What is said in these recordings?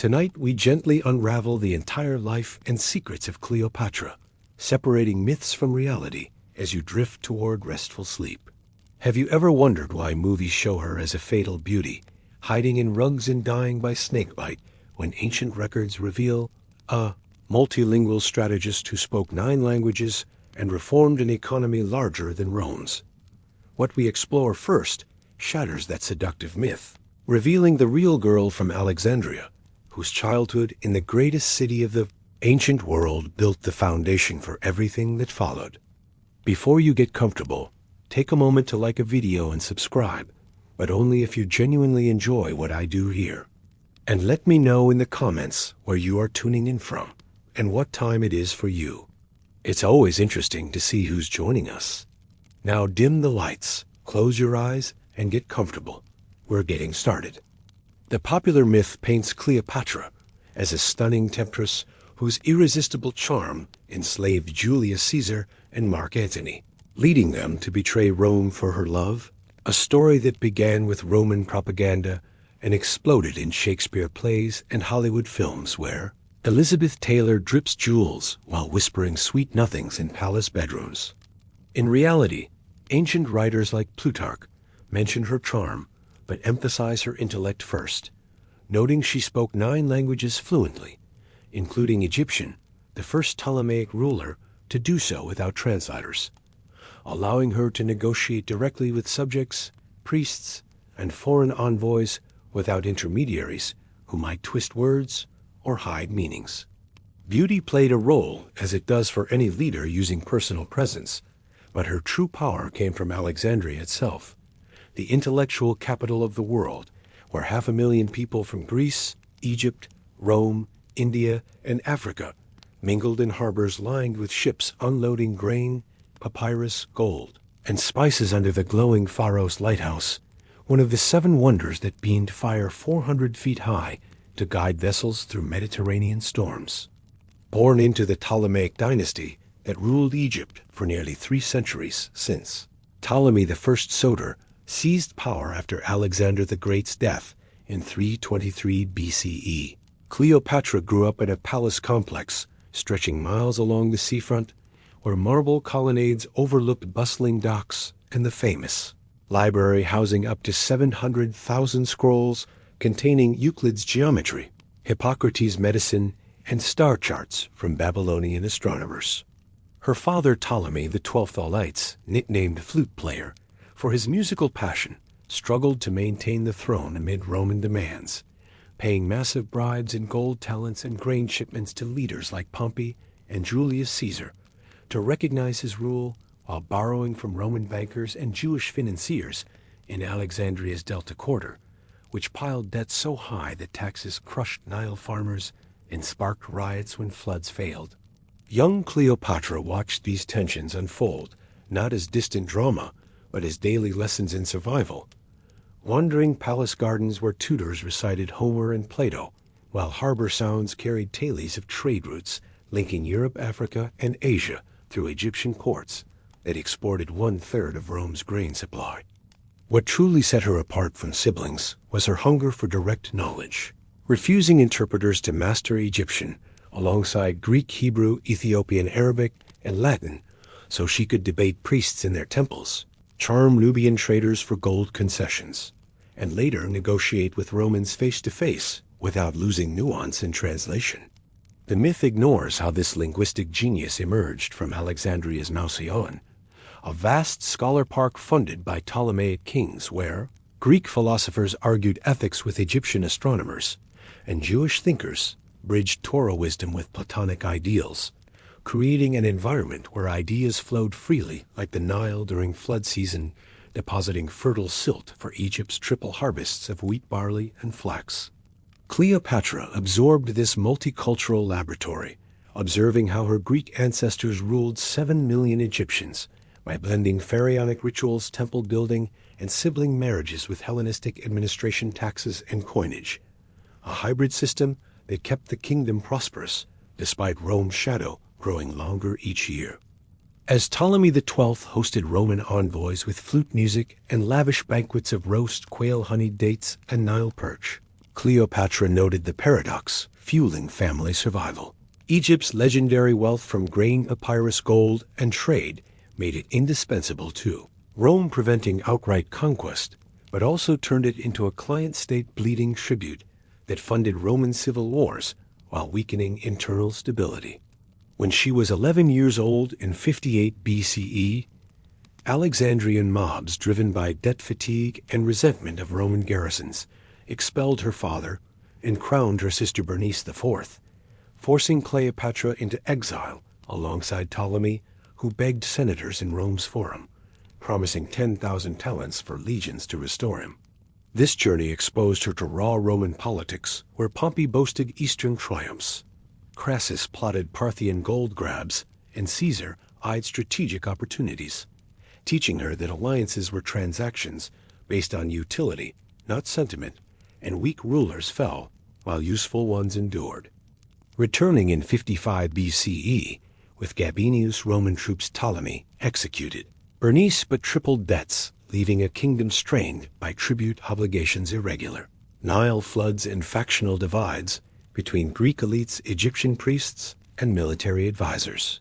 Tonight we gently unravel the entire life and secrets of Cleopatra, separating myths from reality as you drift toward restful sleep. Have you ever wondered why movies show her as a fatal beauty, hiding in rugs and dying by snakebite, when ancient records reveal a multilingual strategist who spoke 9 languages and reformed an economy larger than Rome's? What we explore first shatters that seductive myth, revealing the real girl from Alexandria, whose childhood in the greatest city of the ancient world built the foundation for everything that followed. Before you get comfortable, take a moment to like a video and subscribe, but only if you genuinely enjoy what I do here. And let me know in the comments where you are tuning in from and what time it is for you. It's always interesting to see who's joining us. Now dim the lights, close your eyes, and get comfortable. We're getting started. The popular myth paints Cleopatra as a stunning temptress whose irresistible charm enslaved Julius Caesar and Mark Antony, leading them to betray Rome for her love, a story that began with Roman propaganda and exploded in Shakespeare plays and Hollywood films where Elizabeth Taylor drips jewels while whispering sweet nothings in palace bedrooms. In reality, ancient writers like Plutarch mention her charm but emphasize her intellect first, noting she spoke 9 languages fluently, including Egyptian, the first Ptolemaic ruler to do so without translators, allowing her to negotiate directly with subjects, priests, and foreign envoys without intermediaries who might twist words or hide meanings. Beauty played a role, as it does for any leader using personal presence, but her true power came from Alexandria itself, the intellectual capital of the world, where 500,000 people from Greece, Egypt, Rome, India, and Africa mingled in harbors lined with ships unloading grain, papyrus, gold, and spices under the glowing Pharos lighthouse, one of the 7 wonders that beamed fire 400 feet high to guide vessels through Mediterranean storms. Born into the Ptolemaic dynasty that ruled Egypt for nearly 3 centuries since, Ptolemy I Soter seized power after Alexander the Great's death in 323 BCE. Cleopatra grew up in a palace complex stretching miles along the seafront, where marble colonnades overlooked bustling docks and the famous library housing up to 700,000 scrolls containing Euclid's geometry, Hippocrates' medicine, and star charts from Babylonian astronomers. Her father Ptolemy XII Auletes, nicknamed Flute Player for his musical passion, struggled to maintain the throne amid Roman demands, paying massive bribes in gold talents and grain shipments to leaders like Pompey and Julius Caesar to recognize his rule, while borrowing from Roman bankers and Jewish financiers in Alexandria's Delta Quarter, which piled debts so high that taxes crushed Nile farmers and sparked riots when floods failed. Young Cleopatra watched these tensions unfold, not as distant drama, but as daily lessons in survival, wandering palace gardens where tutors recited Homer and Plato, while harbor sounds carried tales of trade routes linking Europe, Africa, and Asia through Egyptian ports that exported 1/3 of Rome's grain supply. What truly set her apart from siblings was her hunger for direct knowledge, refusing interpreters to master Egyptian alongside Greek, Hebrew, Ethiopian, Arabic, and Latin so she could debate priests in their temples, charm Nubian traders for gold concessions, and later negotiate with Romans face-to-face without losing nuance in translation. The myth ignores how this linguistic genius emerged from Alexandria's Mouseion, a vast scholar park funded by Ptolemaic kings where Greek philosophers argued ethics with Egyptian astronomers, and Jewish thinkers bridged Torah wisdom with Platonic ideals, creating an environment where ideas flowed freely like the Nile during flood season, depositing fertile silt for Egypt's triple harvests of wheat, barley, and flax. Cleopatra absorbed this multicultural laboratory, observing how her Greek ancestors ruled 7 million Egyptians by blending pharaonic rituals, temple building, and sibling marriages with Hellenistic administration, taxes, and coinage, a hybrid system that kept the kingdom prosperous despite Rome's shadow growing longer each year. As Ptolemy XII hosted Roman envoys with flute music and lavish banquets of roast, quail-honeyed dates, and Nile perch, Cleopatra noted the paradox, fueling family survival. Egypt's legendary wealth from grain, papyrus, gold, and trade made it indispensable too. Rome preventing outright conquest, but also turned it into a client-state bleeding tribute that funded Roman civil wars while weakening internal stability. When she was 11 years old in 58 BCE, Alexandrian mobs driven by debt fatigue and resentment of Roman garrisons expelled her father and crowned her sister Bernice IV, forcing Cleopatra into exile alongside Ptolemy, who begged senators in Rome's forum, promising 10,000 talents for legions to restore him. This journey exposed her to raw Roman politics, where Pompey boasted eastern triumphs, Crassus plotted Parthian gold grabs, and Caesar eyed strategic opportunities, teaching her that alliances were transactions based on utility, not sentiment, and weak rulers fell while useful ones endured. Returning in 55 BCE, with Gabinius Roman troops Ptolemy executed, Bernice but tripled debts, leaving a kingdom strained by tribute obligations irregular. Nile floods and factional divides between Greek elites, Egyptian priests, and military advisors.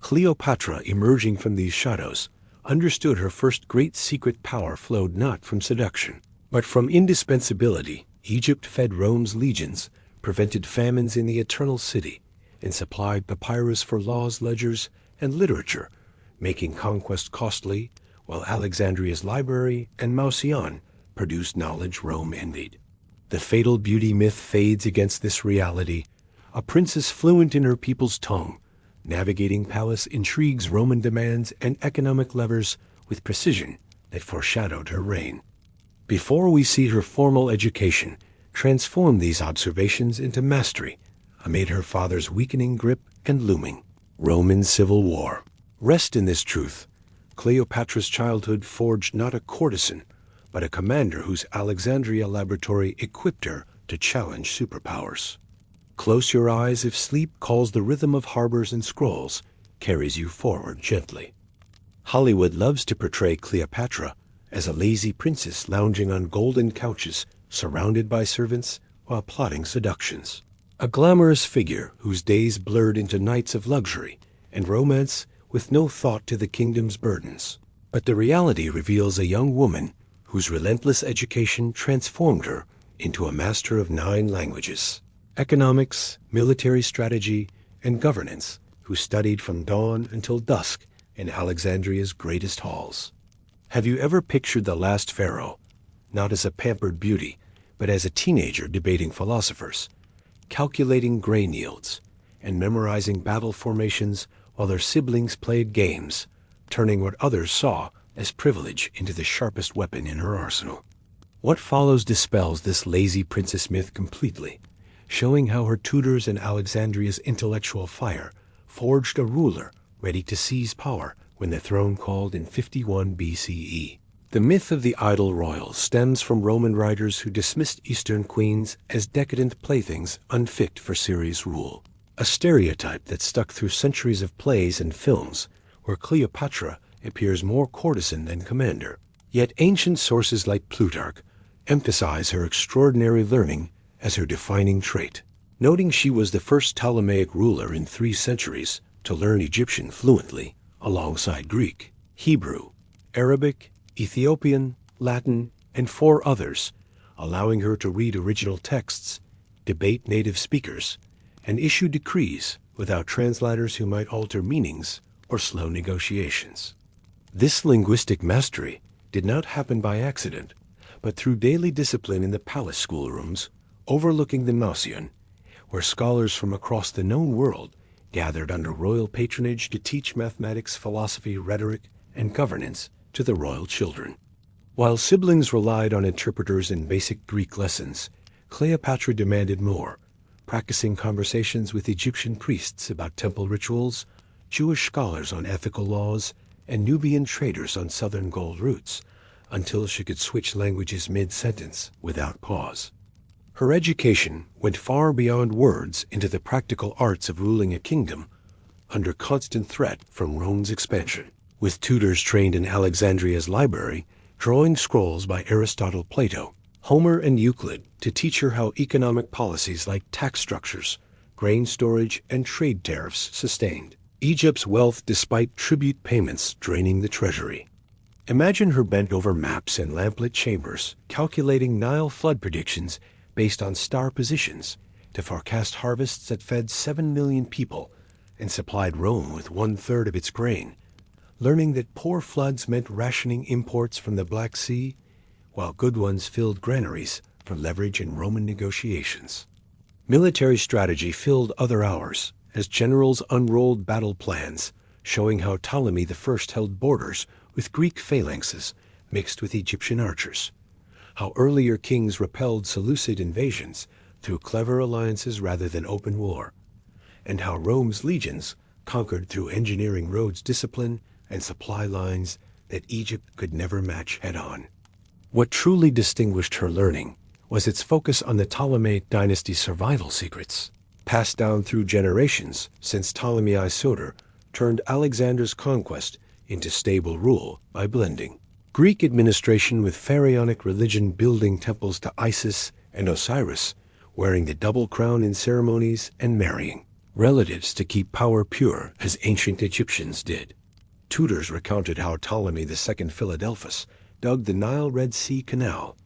Cleopatra, emerging from these shadows, understood her first great secret power flowed not from seduction, but from indispensability. Egypt fed Rome's legions, prevented famines in the Eternal City, and supplied papyrus for laws, ledgers, and literature, making conquest costly, while Alexandria's library and Mausion produced knowledge Rome envied. The fatal beauty myth fades against this reality, a princess fluent in her people's tongue, navigating palace intrigues, Roman demands, and economic levers with precision that foreshadowed her reign. Before we see her formal education transform these observations into mastery amid her father's weakening grip and looming Roman civil war. Rest in this truth. Cleopatra's childhood forged not a courtesan, but a commander whose Alexandria laboratory equipped her to challenge superpowers. Close your eyes if sleep calls. The rhythm of harbors and scrolls carries you forward gently. Hollywood loves to portray Cleopatra as a lazy princess lounging on golden couches, surrounded by servants while plotting seductions. A glamorous figure whose days blurred into nights of luxury and romance with no thought to the kingdom's burdens. But the reality reveals a young woman whose relentless education transformed her into a master of 9 languages, economics, military strategy, and governance, who studied from dawn until dusk in Alexandria's greatest halls. Have you ever pictured the last pharaoh, not as a pampered beauty, but as a teenager debating philosophers, calculating grain yields, and memorizing battle formations while their siblings played games, turning what others saw as privilege into the sharpest weapon in her arsenal? What follows dispels this lazy princess myth completely, showing how her tutors and Alexandria's intellectual fire forged a ruler ready to seize power when the throne called in 51 BCE. The myth of the idle royal stems from Roman writers who dismissed Eastern queens as decadent playthings unfit for serious rule, a stereotype that stuck through centuries of plays and films where Cleopatra appears more courtesan than commander. Yet ancient sources like Plutarch emphasize her extraordinary learning as her defining trait, noting she was the first Ptolemaic ruler in 3 centuries to learn Egyptian fluently alongside Greek, Hebrew, Arabic, Ethiopian, Latin, and 4 others, allowing her to read original texts, debate native speakers, and issue decrees without translators who might alter meanings or slow negotiations. This linguistic mastery did not happen by accident, but through daily discipline in the palace schoolrooms overlooking the Mausion, where scholars from across the known world gathered under royal patronage to teach mathematics, philosophy, rhetoric, and governance to the royal children. While siblings relied on interpreters and basic Greek lessons, Cleopatra demanded more, practicing conversations with Egyptian priests about temple rituals, Jewish scholars on ethical laws, and Nubian traders on southern gold routes, until she could switch languages mid-sentence without pause. Her education went far beyond words into the practical arts of ruling a kingdom under constant threat from Rome's expansion. With tutors trained in Alexandria's library, drawing scrolls by Aristotle, Plato, Homer and Euclid to teach her how economic policies like tax structures, grain storage, and trade tariffs sustained Egypt's wealth despite tribute payments draining the treasury. Imagine her bent over maps and lamplit chambers, calculating Nile flood predictions based on star positions to forecast harvests that fed 7 million people and supplied Rome with 1/3 of its grain, learning that poor floods meant rationing imports from the Black Sea, while good ones filled granaries for leverage in Roman negotiations. Military strategy filled other hours as generals unrolled battle plans, showing how Ptolemy I held borders with Greek phalanxes mixed with Egyptian archers, how earlier kings repelled Seleucid invasions through clever alliances rather than open war, and how Rome's legions conquered through engineering roads discipline and supply lines that Egypt could never match head-on. What truly distinguished her learning was its focus on the Ptolemaic dynasty's survival secrets, passed down through generations since Ptolemy Soter turned Alexander's conquest into stable rule by blending Greek administration with pharaonic religion, building temples to Isis and Osiris, wearing the double crown in ceremonies, and marrying relatives to keep power pure as ancient Egyptians did. Tutors recounted how Ptolemy II Philadelphus dug the Nile Red Sea Canal,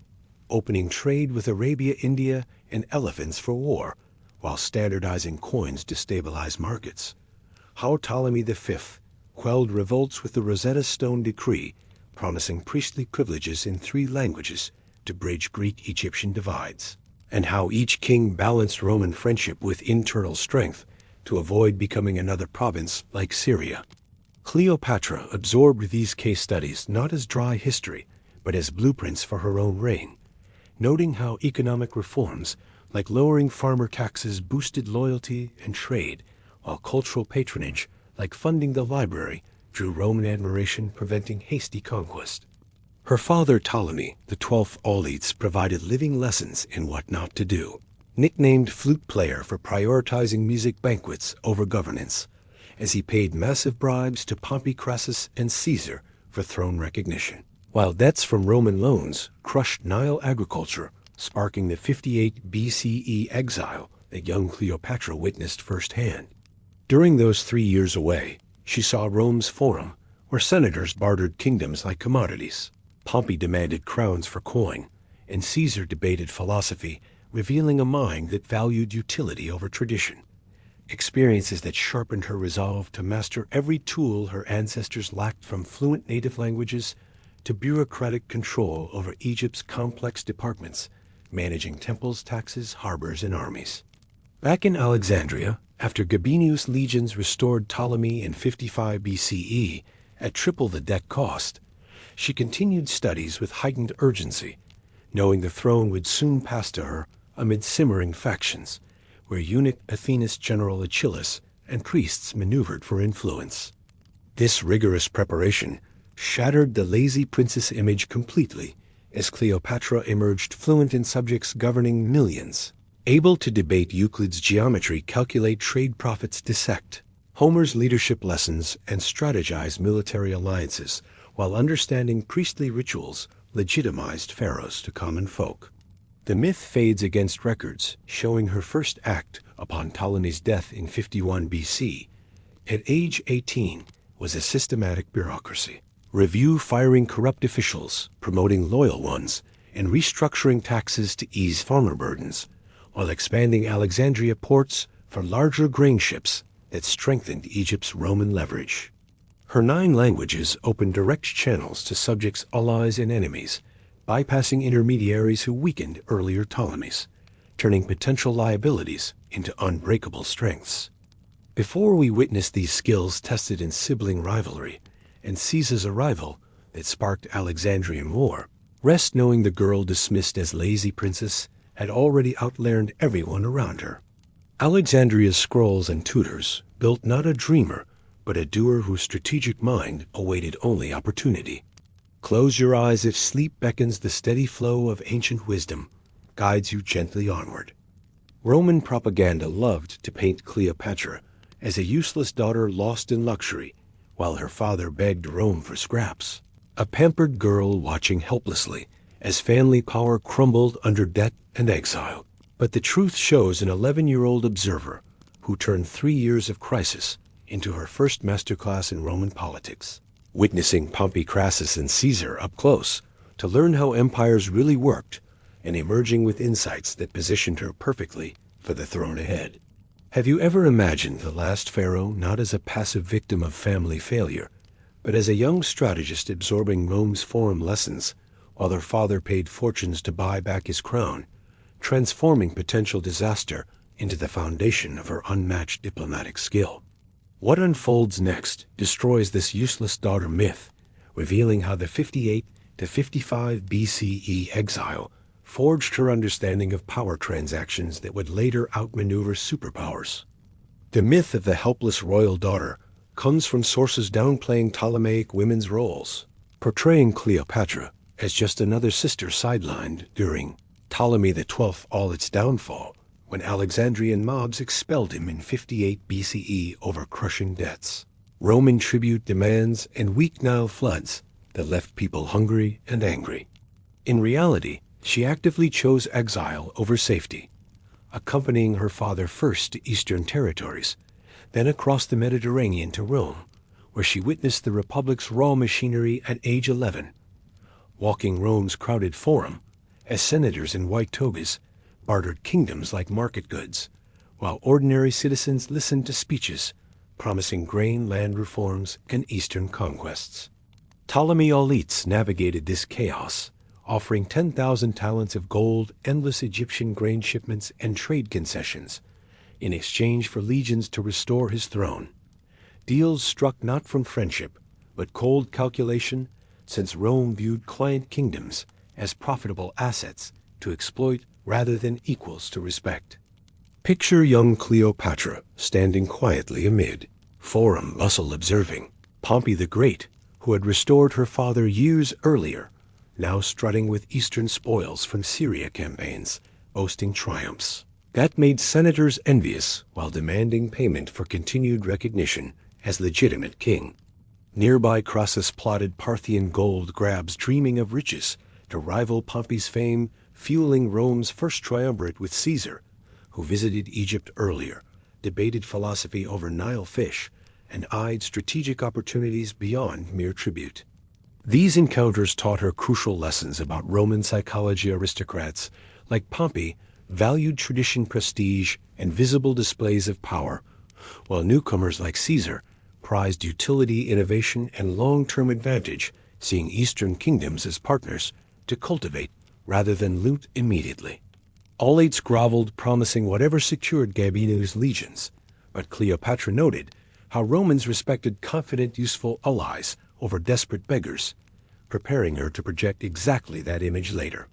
opening trade with Arabia, India, and elephants for war, while standardizing coins to stabilize markets. How Ptolemy V quelled revolts with the Rosetta Stone decree, promising priestly privileges in 3 languages to bridge Greek-Egyptian divides, and how each king balanced Roman friendship with internal strength to avoid becoming another province like Syria. Cleopatra absorbed these case studies not as dry history, but as blueprints for her own reign, noting how economic reforms like lowering farmer taxes boosted loyalty and trade, while cultural patronage, like funding the library, drew Roman admiration, preventing hasty conquest. Her father Ptolemy, the 12th Auletes, provided living lessons in what not to do. Nicknamed flute player for prioritizing music banquets over governance, as he paid massive bribes to Pompey, Crassus, and Caesar for throne recognition, while debts from Roman loans crushed Nile agriculture, sparking the 58 BCE exile that young Cleopatra witnessed firsthand. During those 3 years away, she saw Rome's Forum, where senators bartered kingdoms like commodities. Pompey demanded crowns for coin, and Caesar debated philosophy, revealing a mind that valued utility over tradition. Experiences that sharpened her resolve to master every tool her ancestors lacked, from fluent native languages to bureaucratic control over Egypt's complex departments, managing temples, taxes, harbors, and armies. Back in Alexandria, after Gabinius' legions restored Ptolemy in 55 BCE at triple the debt cost, she continued studies with heightened urgency, knowing the throne would soon pass to her amid simmering factions, where eunuch Athena's general Achilles and priests maneuvered for influence. This rigorous preparation shattered the lazy princess image completely, as Cleopatra emerged fluent in subjects governing millions, able to debate Euclid's geometry, calculate trade profits, dissect Homer's leadership lessons, and strategize military alliances, while understanding priestly rituals legitimized pharaohs to common folk. The myth fades against records, showing her first act upon Ptolemy's death in 51 BC. At age 18 was a systematic bureaucracy. Review firing corrupt officials, promoting loyal ones, and restructuring taxes to ease farmer burdens, while expanding Alexandria ports for larger grain ships that strengthened Egypt's Roman leverage. Her 9 languages opened direct channels to subjects, allies, and enemies, bypassing intermediaries who weakened earlier Ptolemies, turning potential liabilities into unbreakable strengths. Before we witness these skills tested in sibling rivalry and Caesar's arrival that sparked Alexandrian war, rest knowing the girl dismissed as lazy princess had already outlearned everyone around her. Alexandria's scrolls and tutors built not a dreamer, but a doer whose strategic mind awaited only opportunity. Close your eyes if sleep beckons. The steady flow of ancient wisdom guides you gently onward. Roman propaganda loved to paint Cleopatra as a useless daughter lost in luxury, while her father begged Rome for scraps. A pampered girl watching helplessly as family power crumbled under debt and exile. But the truth shows an 11-year-old observer who turned 3 years of crisis into her first masterclass in Roman politics, witnessing Pompey, Crassus, and Caesar up close to learn how empires really worked and emerging with insights that positioned her perfectly for the throne ahead. Have you ever imagined the last pharaoh not as a passive victim of family failure, but as a young strategist absorbing Rome's foreign lessons while her father paid fortunes to buy back his crown, transforming potential disaster into the foundation of her unmatched diplomatic skill? What unfolds next destroys this useless daughter myth, revealing how the 58 to 55 BCE exile forged her understanding of power transactions that would later outmaneuver superpowers. The myth of the helpless royal daughter comes from sources downplaying Ptolemaic women's roles, portraying Cleopatra as just another sister sidelined during Ptolemy XII all its downfall, when Alexandrian mobs expelled him in 58 BCE over crushing debts, Roman tribute demands, and weak Nile floods that left people hungry and angry. In reality, she actively chose exile over safety, accompanying her father first to eastern territories, then across the Mediterranean to Rome, where she witnessed the Republic's raw machinery at age 11, walking Rome's crowded forum as senators in white togas bartered kingdoms like market goods, while ordinary citizens listened to speeches promising grain land reforms and eastern conquests. Ptolemy elites navigated this chaos, offering 10,000 talents of gold, endless Egyptian grain shipments, and trade concessions in exchange for legions to restore his throne. Deals struck not from friendship, but cold calculation, since Rome viewed client kingdoms as profitable assets to exploit rather than equals to respect. Picture young Cleopatra standing quietly amid forum bustle observing Pompey the Great, who had restored her father years earlier, now strutting with eastern spoils from Syria campaigns, boasting triumphs. That made senators envious while demanding payment for continued recognition as legitimate king. Nearby Crassus plotted Parthian gold grabs, dreaming of riches to rival Pompey's fame, fueling Rome's first triumvirate with Caesar, who visited Egypt earlier, debated philosophy over Nile fish, and eyed strategic opportunities beyond mere tribute. These encounters taught her crucial lessons about Roman psychology. Aristocrats, like Pompey, valued tradition, prestige, and visible displays of power, while newcomers like Caesar prized utility, innovation, and long-term advantage, seeing Eastern kingdoms as partners to cultivate rather than loot immediately. All eight groveled, promising whatever secured Gabinius' legions, but Cleopatra noted how Romans respected confident, useful allies over desperate beggars, preparing her to project exactly that image later.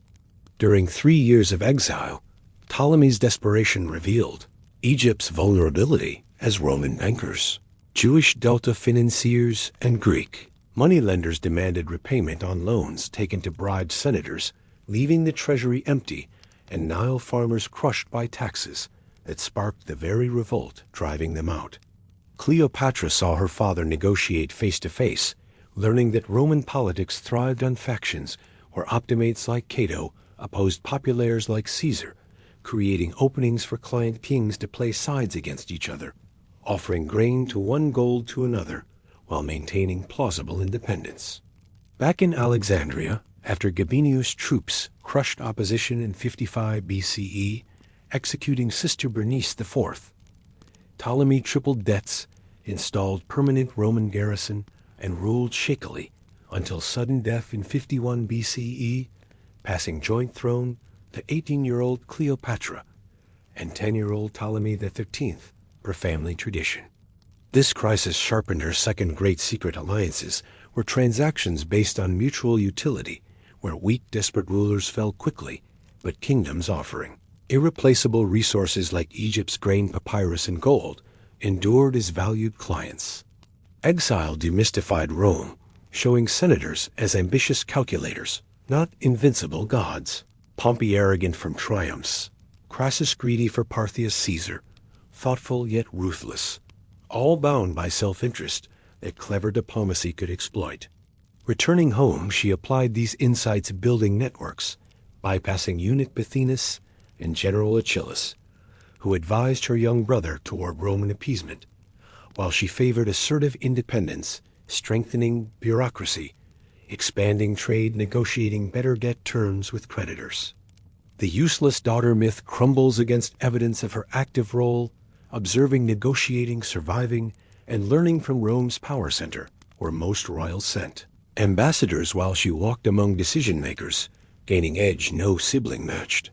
During 3 years of exile, Ptolemy's desperation revealed Egypt's vulnerability as Roman bankers, Jewish Delta financiers, and Greek moneylenders demanded repayment on loans taken to bribe senators, leaving the treasury empty and Nile farmers crushed by taxes that sparked the very revolt driving them out. Cleopatra saw her father negotiate face-to-face, learning that Roman politics thrived on factions where optimates like Cato opposed populares like Caesar, creating openings for client kings to play sides against each other, offering grain to one gold to another while maintaining plausible independence. Back in Alexandria, after Gabinius' troops crushed opposition in 55 BCE, executing Sister Bernice IV, Ptolemy tripled debts, installed permanent Roman garrison, and ruled shakily until sudden death in 51 BCE, passing joint throne to 18-year-old Cleopatra and 10-year-old Ptolemy XIII per family tradition. This crisis sharpened her second great secret alliances, were transactions based on mutual utility, where weak, desperate rulers fell quickly, but kingdoms offering irreplaceable resources like Egypt's grain, papyrus, and gold endured as valued clients. Exile demystified Rome, showing senators as ambitious calculators, not invincible gods. Pompey arrogant from triumphs, Crassus greedy for Parthia's Caesar, thoughtful yet ruthless, all bound by self-interest that clever diplomacy could exploit. Returning home, she applied these insights building networks, bypassing eunuch Pothinus and General Achilles, who advised her young brother toward Roman appeasement, while she favored assertive independence, strengthening bureaucracy, expanding trade, negotiating better debt terms with creditors. The useless daughter myth crumbles against evidence of her active role, observing, negotiating, surviving, and learning from Rome's power center, where most royals sent ambassadors while she walked among decision-makers, gaining edge no sibling matched.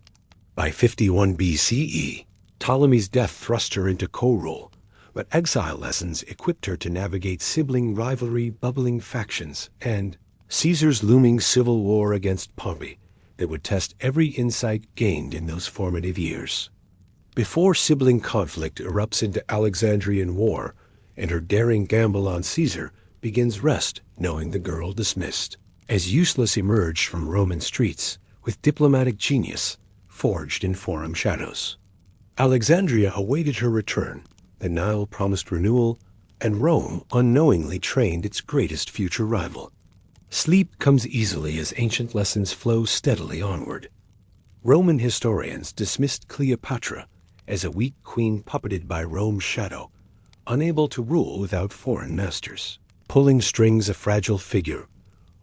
By 51 BCE, Ptolemy's death thrust her into co-rule, but exile lessons equipped her to navigate sibling rivalry, bubbling factions, and Caesar's looming civil war against Pompey that would test every insight gained in those formative years. Before sibling conflict erupts into Alexandrian war and her daring gamble on Caesar begins rest knowing the girl dismissed as useless emerged from Roman streets with diplomatic genius forged in forum shadows. Alexandria awaited her return, the Nile promised renewal, and Rome unknowingly trained its greatest future rival. Sleep comes easily as ancient lessons flow steadily onward. Roman historians dismissed Cleopatra as a weak queen puppeted by Rome's shadow, unable to rule without foreign masters, pulling strings a fragile figure,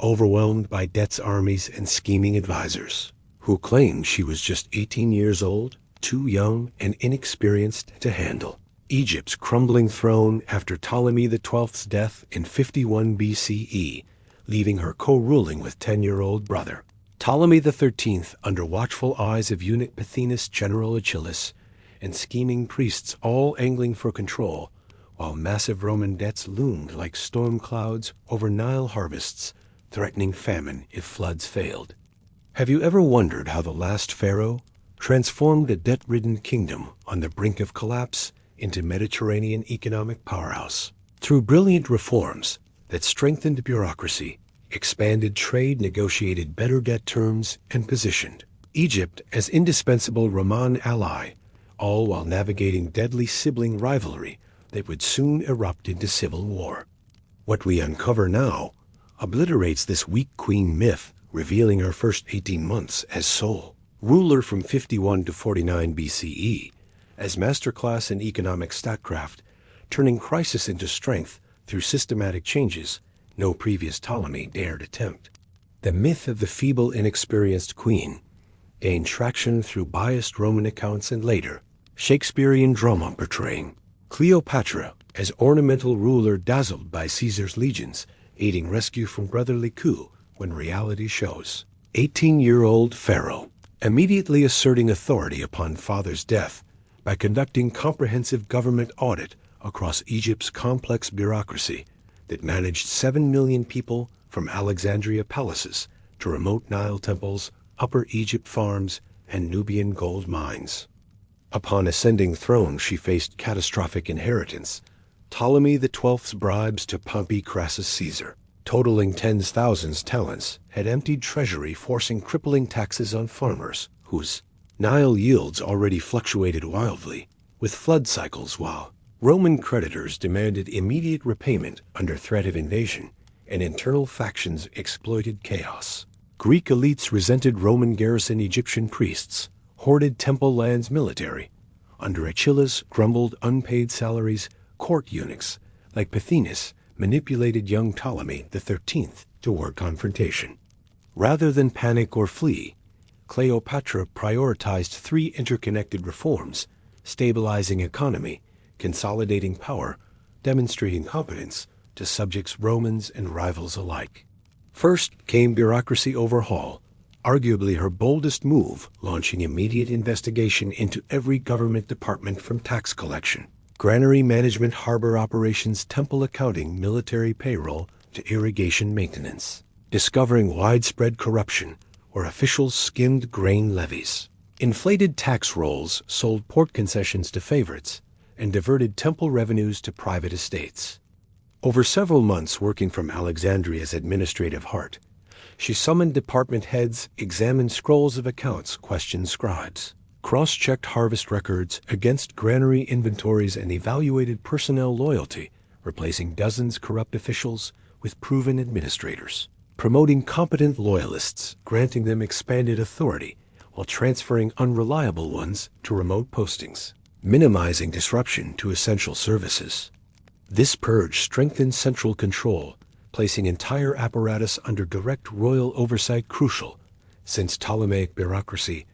overwhelmed by debts, armies, and scheming advisors, who claimed she was just 18 years old, too young and inexperienced to handle Egypt's crumbling throne after Ptolemy XII's death in 51 BCE, leaving her co-ruling with 10-year-old brother. Ptolemy XIII, under watchful eyes of eunuch Pothinus, General Achilles, and scheming priests all angling for control, while massive Roman debts loomed like storm clouds over Nile harvests, threatening famine if floods failed. Have you ever wondered how the last pharaoh transformed a debt-ridden kingdom on the brink of collapse into Mediterranean economic powerhouse? Through brilliant reforms that strengthened bureaucracy, expanded trade, negotiated better debt terms, and positioned Egypt as indispensable Roman ally, all while navigating deadly sibling rivalry that would soon erupt into civil war. What we uncover now obliterates this weak queen myth, revealing her first 18 months as sole ruler from 51 to 49 BCE, as masterclass in economic statecraft, turning crisis into strength through systematic changes no previous Ptolemy dared attempt. The myth of the feeble, inexperienced queen gained traction through biased Roman accounts and later Shakespearean drama portraying Cleopatra as ornamental ruler dazzled by Caesar's legions, aiding rescue from brotherly coup when reality shows 18-year-old pharaoh, immediately asserting authority upon father's death by conducting comprehensive government audit across Egypt's complex bureaucracy that managed 7 million people from Alexandria palaces to remote Nile temples, Upper Egypt farms, and Nubian gold mines. Upon ascending throne, she faced catastrophic inheritance, Ptolemy XII's bribes to Pompey Crassus Caesar, totaling tens thousands talents, had emptied treasury, forcing crippling taxes on farmers, whose Nile yields already fluctuated wildly with flood cycles, while Roman creditors demanded immediate repayment under threat of invasion, and internal factions exploited chaos. Greek elites resented Roman garrison Egyptian priests, hoarded temple lands military. Under Achilles grumbled unpaid salaries, court eunuchs, like Pothinus, manipulated young Ptolemy XIII toward confrontation. Rather than panic or flee, Cleopatra prioritized 3 interconnected reforms: stabilizing economy, consolidating power, demonstrating competence to subjects, Romans, and rivals alike. First came bureaucracy overhaul, arguably her boldest move, launching immediate investigation into every government department from tax collection, granary management, harbor operations, temple accounting, military payroll, to irrigation maintenance, discovering widespread corruption where officials skimmed grain levies, inflated tax rolls, sold port concessions to favorites, and diverted temple revenues to private estates. Over several months working from Alexandria's administrative heart, she summoned department heads, examined scrolls of accounts, questioned scribes, cross-checked harvest records against granary inventories, and evaluated personnel loyalty, replacing dozens corrupt officials with proven administrators. promoting competent loyalists, granting them expanded authority, while transferring unreliable ones to remote postings, minimizing disruption to essential services. This purge strengthened central control, placing entire apparatus under direct royal oversight crucial, since Ptolemaic bureaucracy,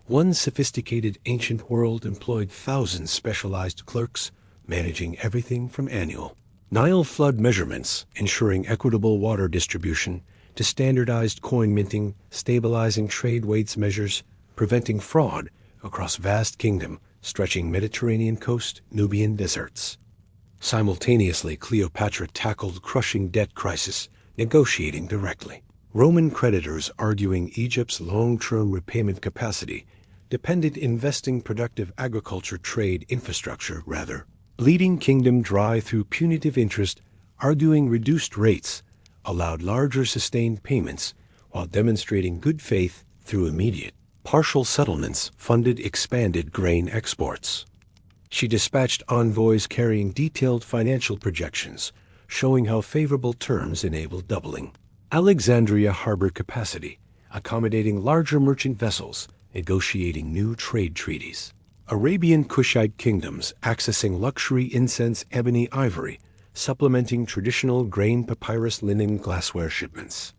one sophisticated ancient world employed thousands specialized clerks, managing everything from annual Nile flood measurements, ensuring equitable water distribution, to standardized coin minting, stabilizing trade weights measures, preventing fraud across vast kingdom stretching Mediterranean coast, Nubian deserts. Simultaneously, Cleopatra tackled crushing debt crisis, negotiating directly. Roman creditors arguing Egypt's long-term repayment capacity depended investing productive agriculture trade infrastructure rather. Bleeding kingdom dry through punitive interest, arguing reduced rates, allowed larger sustained payments while demonstrating good faith through immediate, partial settlements funded expanded grain exports. She dispatched envoys carrying detailed financial projections, showing how favorable terms enabled doubling Alexandria harbor capacity, accommodating larger merchant vessels, negotiating new trade treaties. Arabian Kushite kingdoms accessing luxury incense, ebony, ivory, supplementing traditional grain, papyrus, linen, glassware shipments.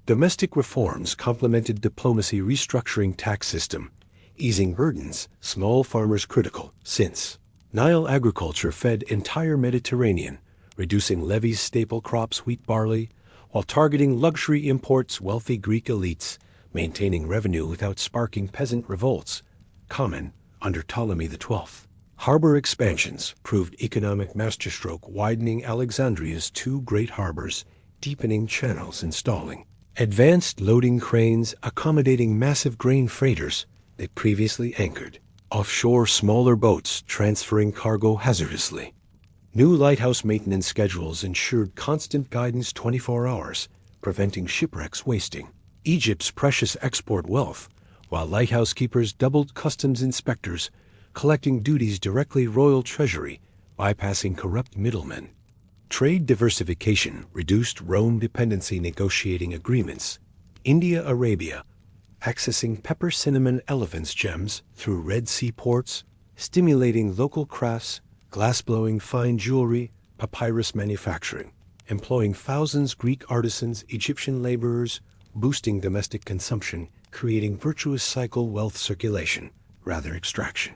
Domestic reforms complemented diplomacy, restructuring tax system, easing burdens, small farmers critical, since Nile agriculture fed entire Mediterranean, reducing levies staple crops, wheat, barley, while targeting luxury imports, wealthy Greek elites, maintaining revenue without sparking peasant revolts, common under Ptolemy XII. Harbor expansions proved economic masterstroke, widening Alexandria's two great harbors, deepening channels, installing advanced loading cranes, accommodating massive grain freighters that previously anchored offshore, smaller boats transferring cargo hazardously. New lighthouse maintenance schedules ensured constant guidance 24 hours, preventing shipwrecks wasting Egypt's precious export wealth, while lighthouse keepers doubled customs inspectors, collecting duties directly royal treasury, bypassing corrupt middlemen. Trade diversification reduced Rome dependency, negotiating agreements. India-Arabia, accessing pepper, cinnamon, elephants' gems through Red Sea ports, stimulating local crafts, glass-blowing fine jewelry, papyrus manufacturing, employing thousands Greek artisans, Egyptian laborers, boosting domestic consumption, creating virtuous cycle wealth circulation, rather extraction.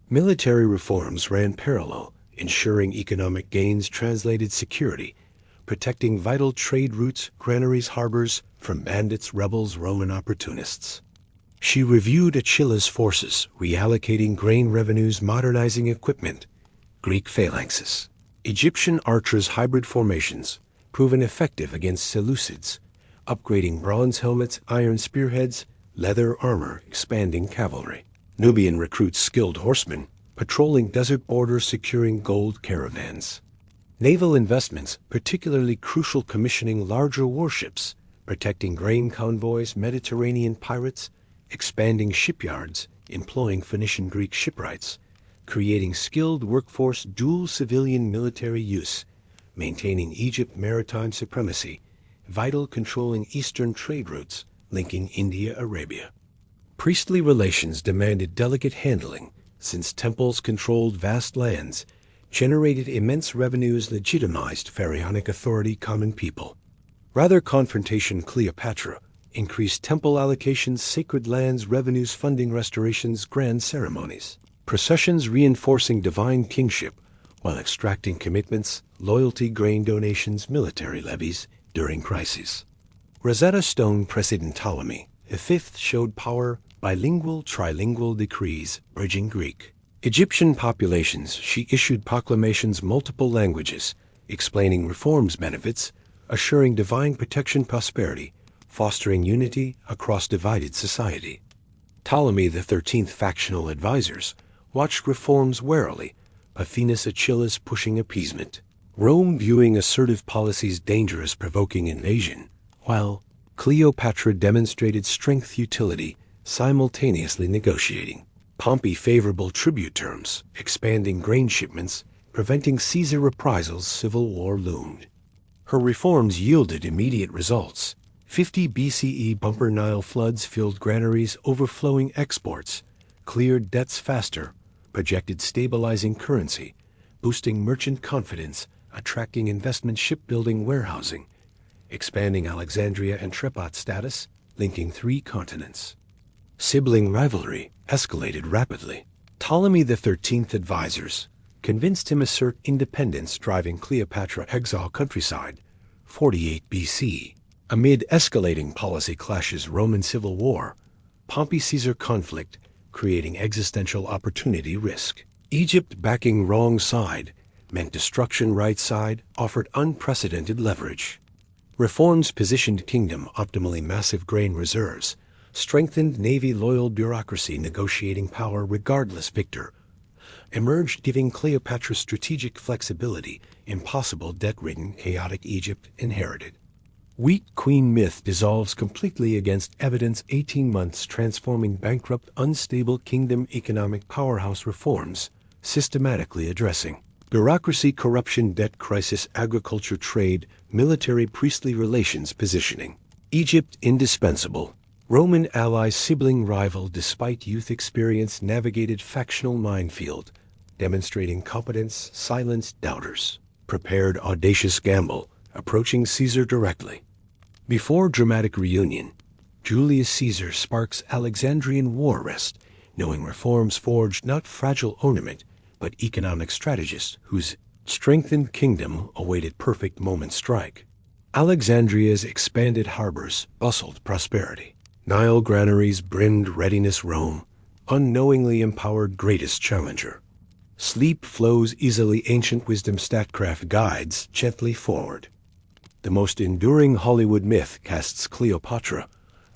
Military reforms ran parallel, ensuring economic gains translated security, protecting vital trade routes, granaries, harbors from bandits, rebels, Roman opportunists. She reviewed Achilla's forces, reallocating grain revenues, modernizing equipment, Greek phalanxes, Egyptian archers' hybrid formations, proven effective against Seleucids, upgrading bronze helmets, iron spearheads, leather armor, expanding cavalry. Nubian recruits skilled horsemen, patrolling desert borders, securing gold caravans. Naval investments, particularly crucial, commissioning larger warships, protecting grain convoys, Mediterranean pirates, expanding shipyards, employing Phoenician Greek shipwrights, creating skilled workforce, dual civilian military use, maintaining Egypt maritime supremacy, vital, controlling eastern trade routes, linking India-Arabia. Priestly relations demanded delicate handling, since temples controlled vast lands, generated immense revenues, legitimized pharaonic authority, common people. Rather confrontation, Cleopatra increased temple allocations, sacred lands, revenues, funding restorations, grand ceremonies, processions reinforcing divine kingship, while extracting commitments, loyalty, grain donations, military levies during crises. Rosetta Stone President Ptolemy V showed power, bilingual, trilingual decrees, bridging Greek, Egyptian populations. She issued proclamations multiple languages, explaining reforms benefits, assuring divine protection, prosperity, fostering unity across divided society. Ptolemy XIII factional advisors watched reforms warily, Pothinus Achillas pushing appeasement, Rome viewing assertive policies dangerous, provoking invasion, while Cleopatra demonstrated strength, utility, simultaneously negotiating Pompey favorable tribute terms, expanding grain shipments, preventing Caesar reprisals. Civil war loomed. Her reforms yielded immediate results, 50 BCE bumper Nile floods filled granaries overflowing exports, cleared debts faster, projected stabilizing currency, boosting merchant confidence, attracting investment shipbuilding warehousing, expanding Alexandria and Trepat status, linking 3 continents. Sibling rivalry escalated rapidly. Ptolemy XIII advisors convinced him assert independence, driving Cleopatra exile countryside, 48 BC. Amid escalating policy clashes, Roman civil war, Pompey-Caesar conflict, creating existential opportunity risk. Egypt backing wrong side meant destruction, right side offered unprecedented leverage. Reforms positioned kingdom optimally, massive grain reserves, strengthened navy, loyal bureaucracy, negotiating power regardless, victor emerged, giving Cleopatra strategic flexibility, impossible debt-ridden, chaotic Egypt inherited. Weak queen myth dissolves completely against evidence, 18 months transforming bankrupt, unstable kingdom, economic powerhouse reforms, systematically addressing bureaucracy, corruption, debt crisis, agriculture, trade, military, priestly relations, positioning Egypt indispensable. Roman ally, sibling rival, despite youth experience, navigated factional minefield, demonstrating competence, silenced doubters, prepared audacious gamble, approaching Caesar directly. Before dramatic reunion, Julius Caesar sparks Alexandrian war rest, knowing reforms forged not fragile ornament, but economic strategist whose strengthened kingdom awaited perfect moment strike. Alexandria's expanded harbors bustled prosperity. Nile granaries brimmed readiness, Rome, unknowingly empowered greatest challenger. Sleep flows easily, ancient wisdom, statcraft guides gently forward. The most enduring Hollywood myth casts Cleopatra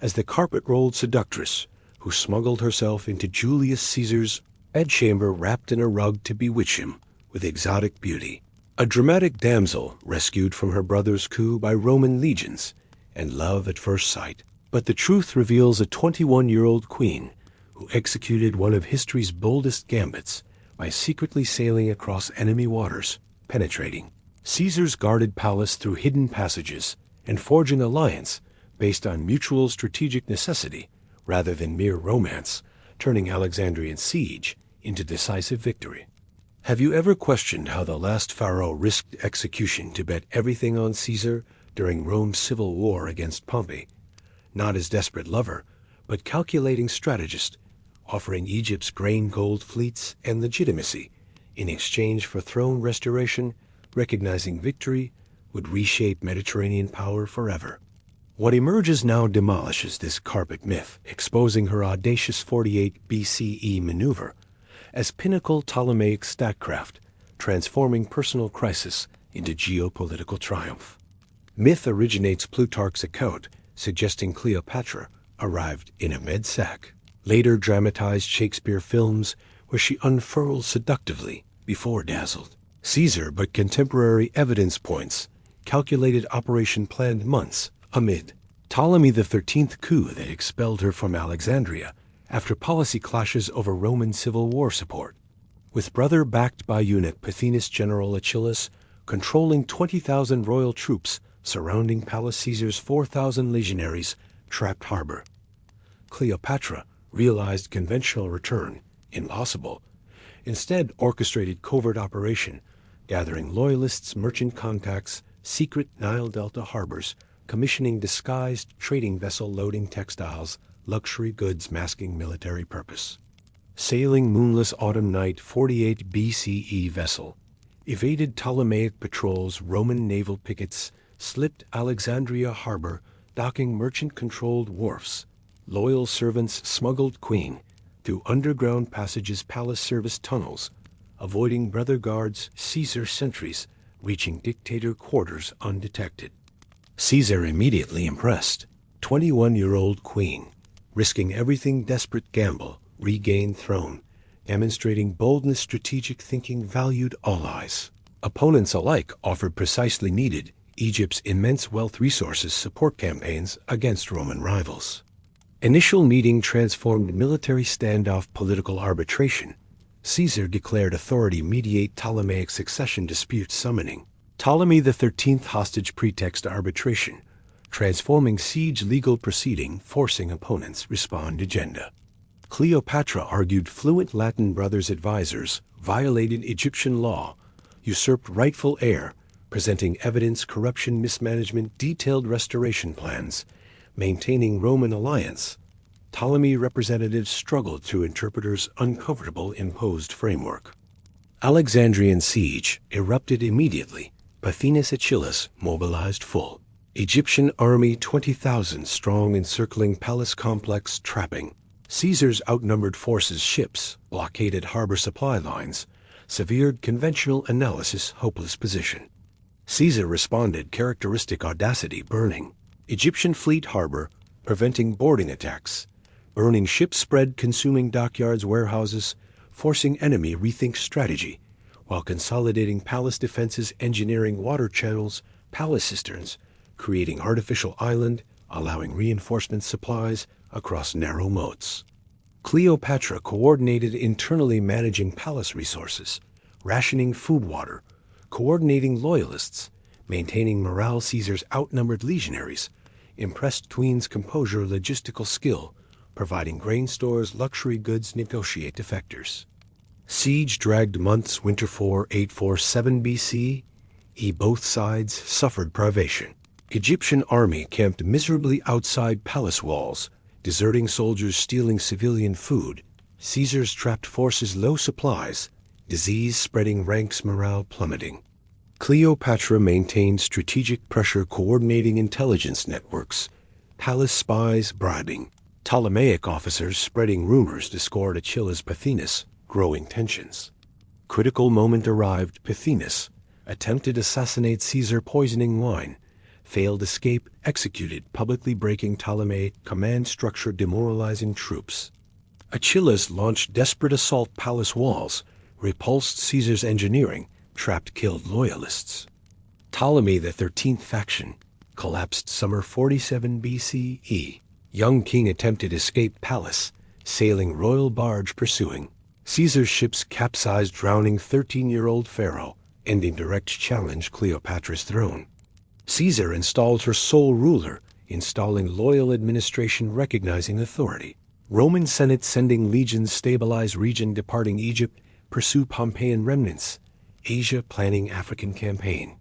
as the carpet-rolled seductress who smuggled herself into Julius Caesar's bedchamber, wrapped in a rug to bewitch him with exotic beauty. A dramatic damsel rescued from her brother's coup by Roman legions and love at first sight. But the truth reveals a 21-year-old queen who executed one of history's boldest gambits by secretly sailing across enemy waters, penetrating Caesar's guarded palace through hidden passages, and forge an alliance based on mutual strategic necessity rather than mere romance, turning Alexandrian siege into decisive victory. Have you ever questioned how the last pharaoh risked execution to bet everything on Caesar during Rome's civil war against Pompey? Not as desperate lover, but calculating strategist, offering Egypt's grain gold fleets and legitimacy in exchange for throne restoration, recognizing victory would reshape Mediterranean power forever. What emerges now demolishes this carpet myth, exposing her audacious 48 BCE maneuver as pinnacle Ptolemaic statecraft, transforming personal crisis into geopolitical triumph. Myth originates Plutarch's account, suggesting Cleopatra arrived in a med-sack. Later dramatized Shakespeare films where she unfurled seductively before dazzled. Caesar, but contemporary evidence points, calculated operation planned months amid Ptolemy XIII coup that expelled her from Alexandria after policy clashes over Roman civil war support. With brother backed by eunuch Pothinus General Achillas controlling 20,000 royal troops surrounding Pallas Caesar's 4,000 legionaries trapped harbor. Cleopatra realized conventional return impossible, instead orchestrated covert operation, gathering loyalists, merchant contacts, secret Nile Delta harbors, commissioning disguised trading vessel loading textiles, luxury goods masking military purpose. Sailing moonless autumn night, 48 BCE vessel, evaded Ptolemaic patrols, Roman naval pickets, slipped Alexandria harbor, docking merchant-controlled wharfs. Loyal servants smuggled queen through underground passages, palace service tunnels, avoiding brother guards, Caesar sentries, reaching dictator quarters undetected. Caesar immediately impressed. 21-year-old queen, risking everything, desperate gamble, regained throne, demonstrating boldness, strategic thinking, valued all eyes. Opponents alike offered precisely needed Egypt's immense wealth, resources, support campaigns against Roman rivals. Initial meeting transformed military standoff, political arbitration. Caesar declared authority, mediate Ptolemaic succession dispute, summoning Ptolemy XIII hostage, pretext arbitration, transforming siege legal proceeding, forcing opponents respond agenda. Cleopatra argued fluent Latin brothers' advisors violated Egyptian law, usurped rightful heir, presenting evidence, corruption, mismanagement, detailed restoration plans, maintaining Roman alliance. Ptolemy representatives struggled through interpreters' uncomfortable imposed framework. Alexandrian siege erupted immediately. Pothinus Achilles mobilized full. Egyptian army 20,000 strong encircling palace complex trapping. Caesar's outnumbered forces ships blockaded harbor supply lines, severed conventional analysis hopeless position. Caesar responded characteristic audacity burning. Egyptian fleet harbor, preventing boarding attacks. Burning ships spread consuming dockyards warehouses, forcing enemy rethink strategy, while consolidating palace defenses engineering water channels, palace cisterns, creating artificial island, allowing reinforcement supplies across narrow moats. Cleopatra coordinated internally managing palace resources, rationing food water, coordinating loyalists, maintaining morale Caesar's outnumbered legionaries, impressed Queen's composure logistical skill, providing grain stores, luxury goods, negotiate defectors. Siege dragged months, winter 4847 BC. Both sides suffered privation. Egyptian army camped miserably outside palace walls, deserting soldiers stealing civilian food. Caesar's trapped forces low supplies, disease spreading ranks, morale plummeting. Cleopatra maintained strategic pressure, coordinating intelligence networks, palace spies bribing, Ptolemaic officers spreading rumors discord Achilles Pothinus, growing tensions. Critical moment arrived. Pothinus attempted assassinate Caesar, poisoning wine, failed escape, executed, publicly breaking Ptolemaic command structure, demoralizing troops. Achilles launched desperate assault palace walls, repulsed Caesar's engineering, trapped, killed loyalists. Ptolemy the 13th faction collapsed summer 47 BCE. Young king attempted escape palace, sailing royal barge pursuing. Caesar's ships capsized, drowning 13-year-old pharaoh, ending direct challenge Cleopatra's throne. Caesar installed her sole ruler, installing loyal administration, recognizing authority. Roman Senate sending legions, stabilize region, departing Egypt, pursue Pompeian remnants. Asia planning African campaign.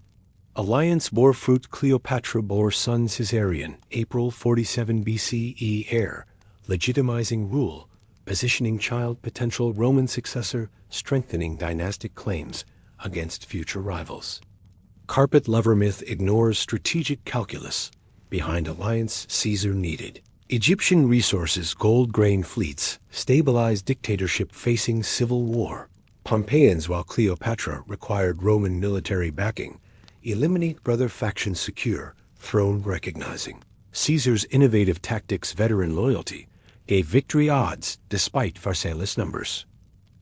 Alliance bore fruit. Cleopatra bore son Caesarion, April 47 BCE heir, legitimizing rule, positioning child potential Roman successor, strengthening dynastic claims against future rivals. Carpet lover myth ignores strategic calculus. Behind alliance Caesar needed. Egyptian resources, gold grain fleets, stabilized dictatorship facing civil war. Pompeians, while Cleopatra required Roman military backing, eliminate brother faction secure, throne recognizing. Caesar's innovative tactics, veteran loyalty, gave victory odds despite Pharsalus numbers.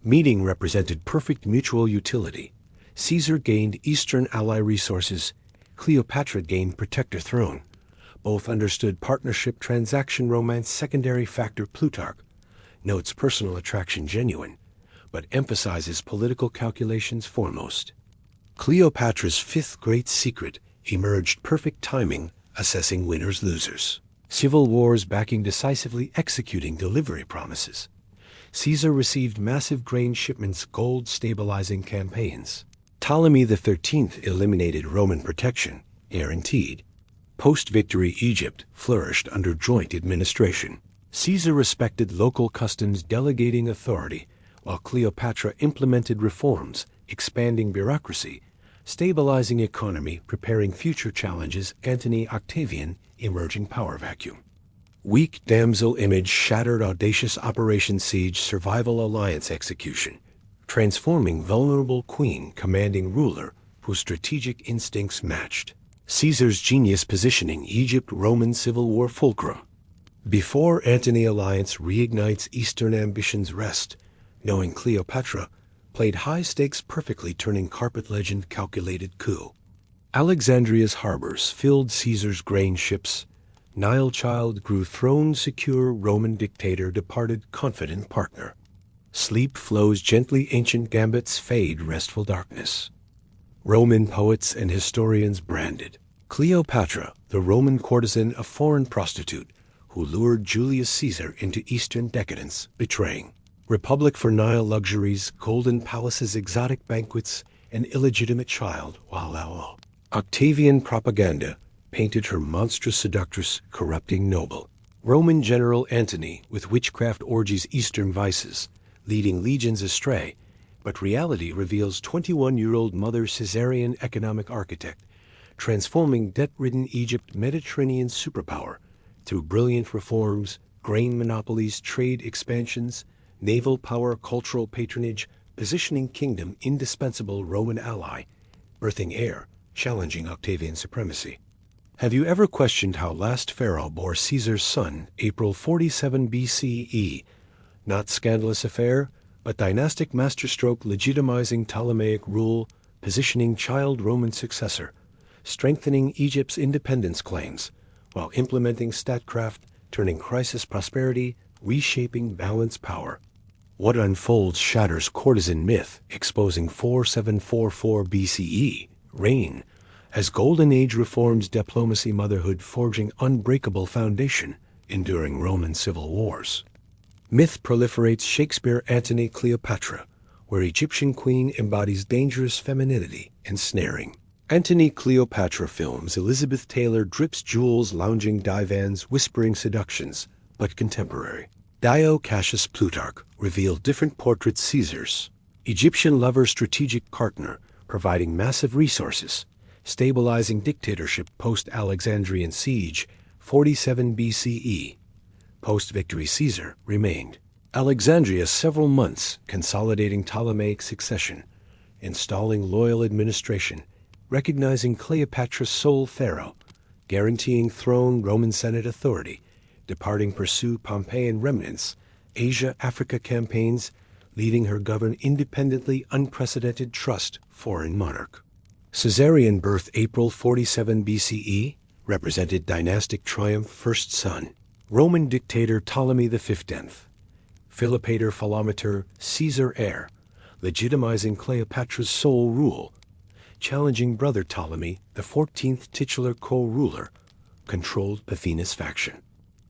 Meeting represented perfect mutual utility. Caesar gained eastern ally resources, Cleopatra gained protector throne. Both understood partnership, transaction, romance, secondary factor. Plutarch notes personal attraction genuine, but emphasizes political calculations foremost. Cleopatra's fifth great secret emerged: perfect timing, assessing winners losers. Civil wars backing decisively, executing delivery promises. Caesar received massive grain shipments, gold stabilizing campaigns. Ptolemy the 13th eliminated Roman protection, guaranteed. Post-victory Egypt flourished under joint administration. Caesar respected local customs, delegating authority, while Cleopatra implemented reforms, expanding bureaucracy, stabilizing economy, preparing future challenges. Antony Octavian, emerging power vacuum. Weak damsel image shattered, audacious operation siege, survival alliance execution. Transforming vulnerable queen, commanding ruler whose strategic instincts matched. Caesar's genius positioning Egypt, Roman civil war fulcrum. Before Antony alliance reignites Eastern ambitions rest, knowing Cleopatra played high stakes perfectly, turning carpet legend calculated coup. Alexandria's harbors filled Caesar's grain ships. Nile child grew throne secure, Roman dictator departed confident partner. Sleep flows gently, ancient gambits fade, restful darkness. Roman poets and historians branded. Cleopatra, the Roman courtesan, a foreign prostitute, who lured Julius Caesar into Eastern decadence, betraying. Republic for Nile luxuries, golden palaces, exotic banquets, an illegitimate child, wow. Octavian propaganda painted her monstrous seductress, corrupting noble. Roman general Antony, with witchcraft orgies, Eastern vices, leading legions astray, but reality reveals 21-year-old mother Caesarean economic architect, transforming debt-ridden Egypt Mediterranean superpower through brilliant reforms, grain monopolies, trade expansions, naval power, cultural patronage, positioning kingdom indispensable Roman ally, birthing heir, challenging Octavian supremacy. Have you ever questioned how last pharaoh bore Caesar's son, April 47 BCE? Not scandalous affair, but dynastic masterstroke legitimizing Ptolemaic rule, positioning child Roman successor, strengthening Egypt's independence claims, while implementing statcraft, turning crisis prosperity, reshaping balanced power. What unfolds shatters courtesan myth, exposing 4744 BCE, reign, as Golden Age reforms diplomacy motherhood forging unbreakable foundation, enduring Roman civil wars. Myth proliferates Shakespeare Antony Cleopatra, where Egyptian queen embodies dangerous femininity, ensnaring. Antony Cleopatra films Elizabeth Taylor drips jewels lounging divans whispering seductions, but contemporary. Dio Cassius Plutarch revealed different portraits Caesar's. Egyptian lover strategic partner, providing massive resources, stabilizing dictatorship post-Alexandrian siege, 47 BCE. Post-victory Caesar remained. Alexandria several months, consolidating Ptolemaic succession, installing loyal administration, recognizing Cleopatra's sole pharaoh, guaranteeing throne Roman Senate authority, departing pursue Pompeian remnants, Asia-Africa campaigns, leading her govern independently unprecedented trust foreign monarch. Caesarean birth April 47 BCE, represented dynastic triumph first son, Roman dictator Ptolemy XV, Philopator Philometor Caesar heir, legitimizing Cleopatra's sole rule, challenging brother Ptolemy, the 14th titular co-ruler, controlled Pothinus faction.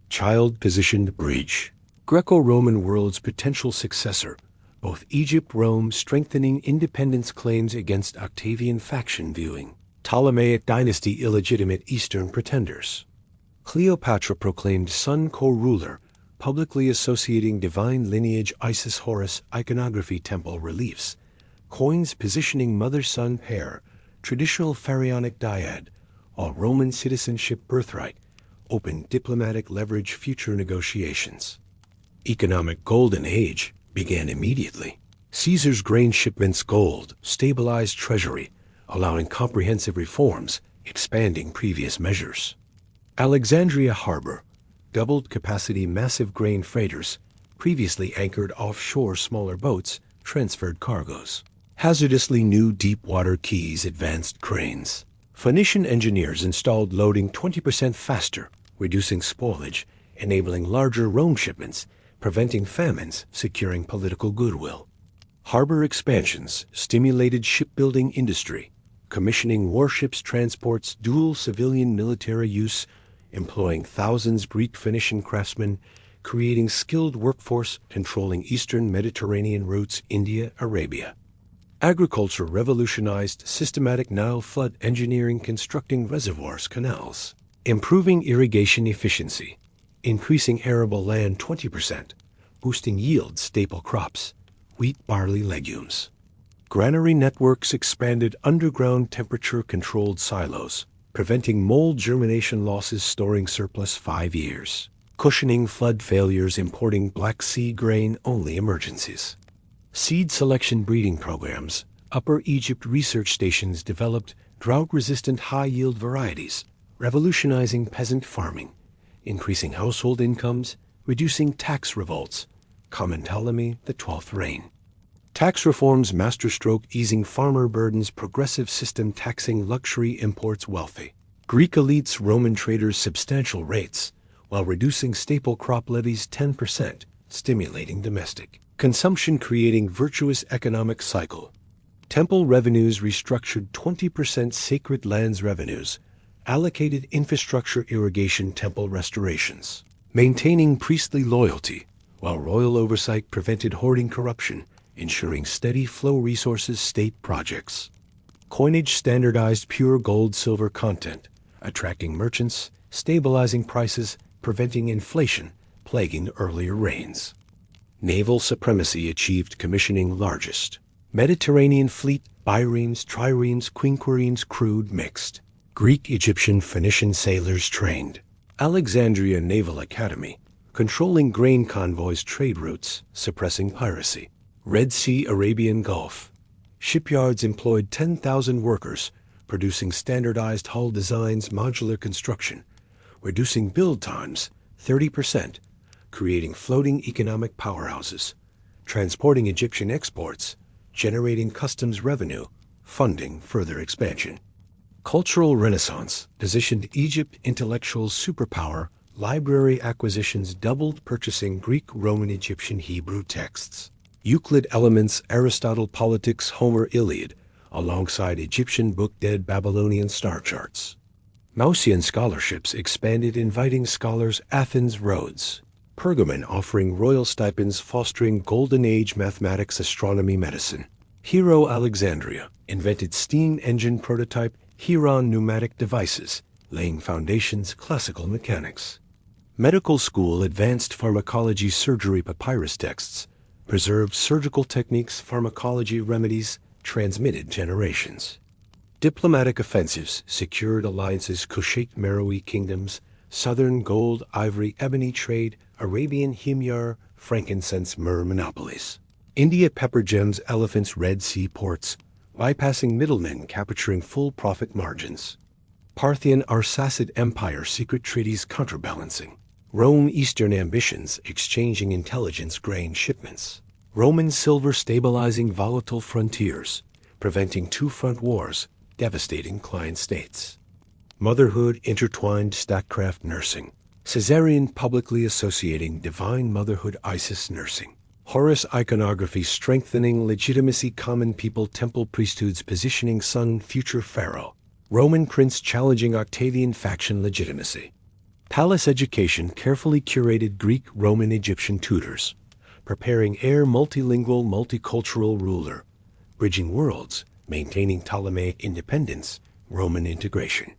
Child-positioned bridge. Greco-Roman world's potential successor, both Egypt-Rome strengthening independence claims against Octavian faction viewing. Ptolemaic dynasty illegitimate Eastern pretenders. Cleopatra proclaimed son co-ruler, publicly associating divine lineage Isis Horus iconography temple reliefs, coins positioning mother-son pair, traditional pharaonic dyad, all Roman citizenship birthright, open diplomatic leverage future negotiations. Economic golden age began immediately. Caesar's grain shipments gold, stabilized treasury, allowing comprehensive reforms, expanding previous measures. Alexandria harbor, doubled capacity massive grain freighters, previously anchored offshore smaller boats, transferred cargoes. Hazardously new deep water quays advanced cranes. Phoenician engineers installed loading 20% faster, reducing spoilage, enabling larger Rome shipments, preventing famines, securing political goodwill. Harbor expansions stimulated shipbuilding industry, commissioning warships transports dual civilian military use, employing thousands Greek Phoenician craftsmen, creating skilled workforce controlling eastern Mediterranean routes India, Arabia. Agriculture revolutionized systematic Nile flood engineering constructing reservoirs, canals, improving irrigation efficiency, increasing arable land 20%, boosting yield staple crops, wheat, barley, legumes. Granary networks expanded underground temperature-controlled silos, preventing mold germination losses storing surplus 5 years, cushioning flood failures importing Black Sea grain-only emergencies. Seed selection breeding programs, Upper Egypt research stations developed drought-resistant high-yield varieties, revolutionizing peasant farming, increasing household incomes, reducing tax revolts, common Ptolemy XII reign. Tax reforms masterstroke easing farmer burdens progressive system taxing luxury imports wealthy. Greek elites Roman traders substantial rates, while reducing staple crop levies 10%, stimulating domestic consumption creating virtuous economic cycle. Temple revenues restructured 20% sacred lands revenues, allocated infrastructure irrigation temple restorations, maintaining priestly loyalty, while royal oversight prevented hoarding corruption, ensuring steady flow resources state projects. Coinage standardized pure gold-silver content, attracting merchants, stabilizing prices, preventing inflation, plaguing earlier reigns. Naval supremacy achieved commissioning largest. Mediterranean fleet, biremes, triremes, quinquiremes, crewed mixed. Greek, Egyptian, Phoenician sailors trained. Alexandria Naval Academy, controlling grain convoys trade routes, suppressing piracy. Red Sea, Arabian Gulf. Shipyards employed 10,000 workers, producing standardized hull designs, modular construction, reducing build times 30%, creating floating economic powerhouses, transporting Egyptian exports, generating customs revenue, funding further expansion. Cultural Renaissance positioned Egypt intellectual superpower, library acquisitions doubled purchasing Greek, Roman, Egyptian, Hebrew texts. Euclid Elements, Aristotle Politics, Homer Iliad, alongside Egyptian book dead Babylonian star charts. Mausian scholarships expanded inviting scholars Athens, Rhodes. Pergamon offering royal stipends fostering Golden Age mathematics, astronomy, medicine. Hero Alexandria invented steam engine prototype Heron pneumatic devices, laying foundations classical mechanics. Medical School advanced pharmacology surgery papyrus texts, preserved surgical techniques, pharmacology remedies, transmitted generations. Diplomatic offensives secured alliances Kushite Meroe kingdoms, southern gold, ivory, ebony trade, Arabian himyar, frankincense, myrrh monopolies. India pepper gems, elephants, Red Sea ports, bypassing middlemen capturing full profit margins. Parthian Arsacid Empire secret treaties counterbalancing. Rome Eastern ambitions exchanging intelligence grain shipments. Roman silver stabilizing volatile frontiers, preventing two-front wars, devastating client states. Motherhood intertwined statcraft nursing. Caesarean publicly associating divine motherhood Isis nursing. Horus iconography strengthening legitimacy common people temple priesthoods positioning son future pharaoh. Roman prince challenging Octavian faction legitimacy. Palace education carefully curated Greek, Roman, Egyptian tutors, preparing heir multilingual, multicultural ruler, bridging worlds, maintaining Ptolemaic independence, Roman integration.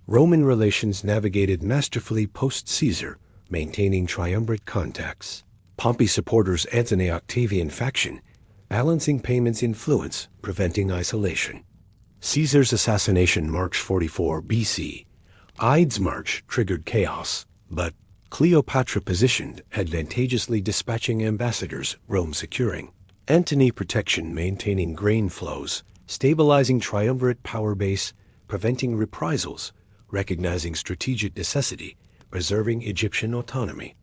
Roman relations navigated masterfully post-Caesar, maintaining triumvirate contacts. Pompey supporters Antony Octavian faction, balancing payments influence, preventing isolation. Caesar's assassination March 44 BC. Ides March triggered chaos, but Cleopatra positioned advantageously dispatching ambassadors, Rome securing. Antony protection maintaining grain flows, stabilizing triumvirate power base, preventing reprisals, recognizing strategic necessity, preserving Egyptian autonomy.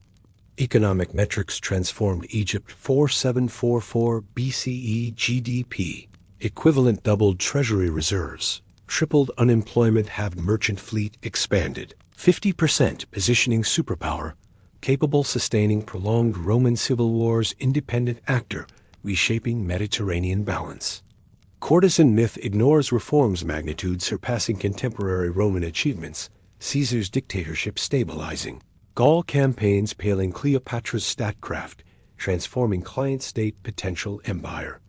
Economic metrics transformed Egypt 4744 BCE GDP, equivalent doubled treasury reserves, tripled unemployment, halved merchant fleet, expanded 50%, positioning superpower, capable sustaining prolonged Roman civil wars, independent actor, reshaping Mediterranean balance. Courtesan myth ignores reforms magnitude surpassing contemporary Roman achievements, Caesar's dictatorship stabilizing. Gaul campaigns paling Cleopatra's statcraft, transforming client-state potential empire.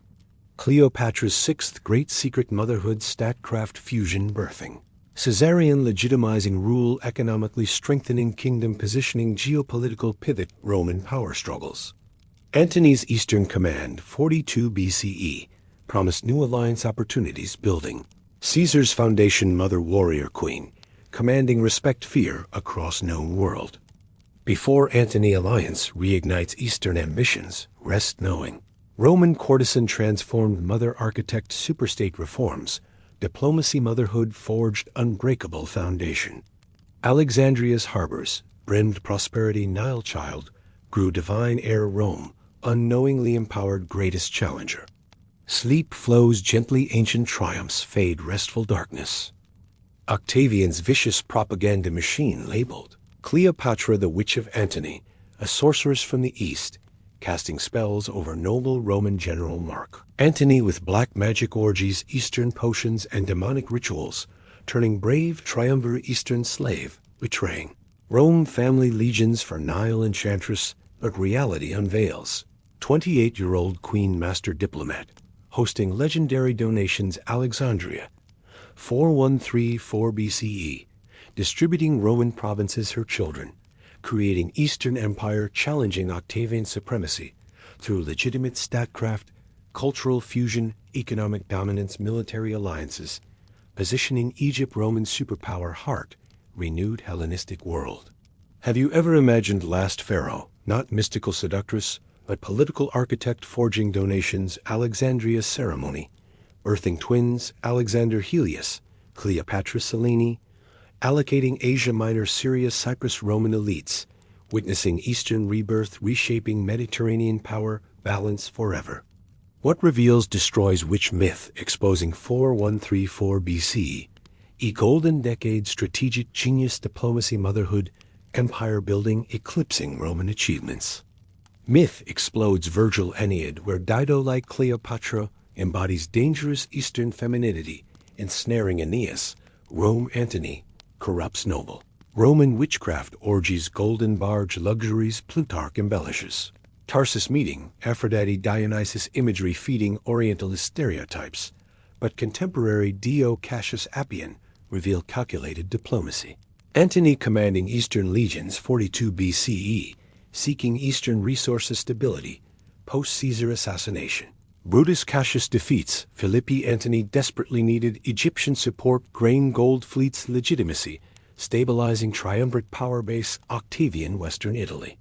Cleopatra's sixth great secret motherhood statcraft fusion birthing. Caesarian legitimizing rule economically strengthening kingdom positioning geopolitical pivot Roman power struggles. Antony's Eastern Command 42 BCE promised new alliance opportunities building. Caesar's foundation mother warrior queen, commanding respect fear across known world. Before Antony alliance reignites Eastern ambitions, rest knowing. Roman courtesan transformed mother architect superstate reforms, diplomacy motherhood forged unbreakable foundation. Alexandria's harbors, brimmed prosperity Nile child, grew divine heir Rome, unknowingly empowered greatest challenger. Sleep flows gently ancient triumphs fade restful darkness. Octavian's vicious propaganda machine labeled. Cleopatra the Witch of Antony, a sorceress from the east, casting spells over noble Roman general Mark. Antony with black magic orgies, eastern potions, and demonic rituals, turning brave triumvirate Eastern slave, betraying Rome family legions for Nile enchantress, but reality unveils. 28-year-old Queen Master Diplomat, hosting legendary donations Alexandria, 4134 BCE, distributing Roman provinces her children, creating Eastern Empire challenging Octavian supremacy through legitimate statecraft, cultural fusion, economic dominance, military alliances, positioning Egypt Roman superpower heart, renewed Hellenistic world. Have you ever imagined last pharaoh, not mystical seductress, but political architect forging donations Alexandria ceremony, birthing twins Alexander Helios, Cleopatra Selene, allocating Asia Minor Syria Cyprus Roman elites, witnessing Eastern rebirth reshaping Mediterranean power balance forever. What reveals destroys which myth, exposing 4134 BC, a golden decade strategic genius diplomacy motherhood, empire building eclipsing Roman achievements. Myth explodes Virgil Aeneid, where Dido-like Cleopatra embodies dangerous Eastern femininity, ensnaring Aeneas, Rome Antony, corrupts noble. Roman witchcraft orgies golden barge luxuries Plutarch embellishes. Tarsus meeting, Aphrodite Dionysus imagery feeding Orientalist stereotypes, but contemporary Dio Cassius Appian reveal calculated diplomacy. Antony commanding Eastern legions 42 BCE, seeking Eastern resources stability, post-Caesar assassination. Brutus Cassius defeats Philippi Antony desperately needed Egyptian support grain gold fleet's legitimacy, stabilizing triumvirate power base Octavian Western Italy.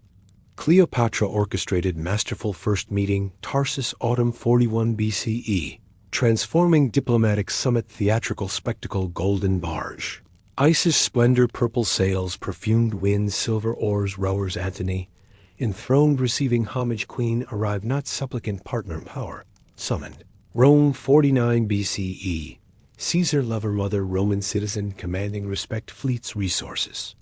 Cleopatra orchestrated masterful first meeting Tarsus autumn 41 BCE, transforming diplomatic summit theatrical spectacle golden barge. Isis splendor purple sails perfumed winds silver oars rowers Antony, enthroned receiving homage queen arrived not supplicant partner power, summoned. Rome 49 BCE, Caesar lover mother Roman citizen commanding respect fleet's resources.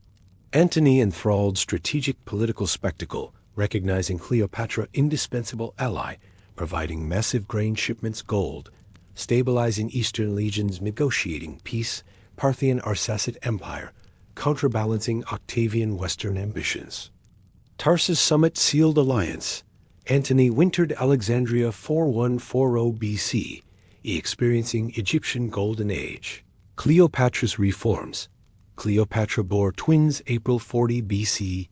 Antony enthralled strategic political spectacle, recognizing Cleopatra indispensable ally, providing massive grain shipments gold, stabilizing Eastern legions negotiating peace, Parthian Arsacid Empire, counterbalancing Octavian Western ambitions. Tarsus summit sealed alliance, Antony wintered Alexandria 4140 BC, experiencing Egyptian Golden Age. Cleopatra's reforms, Cleopatra bore twins April 40 BC,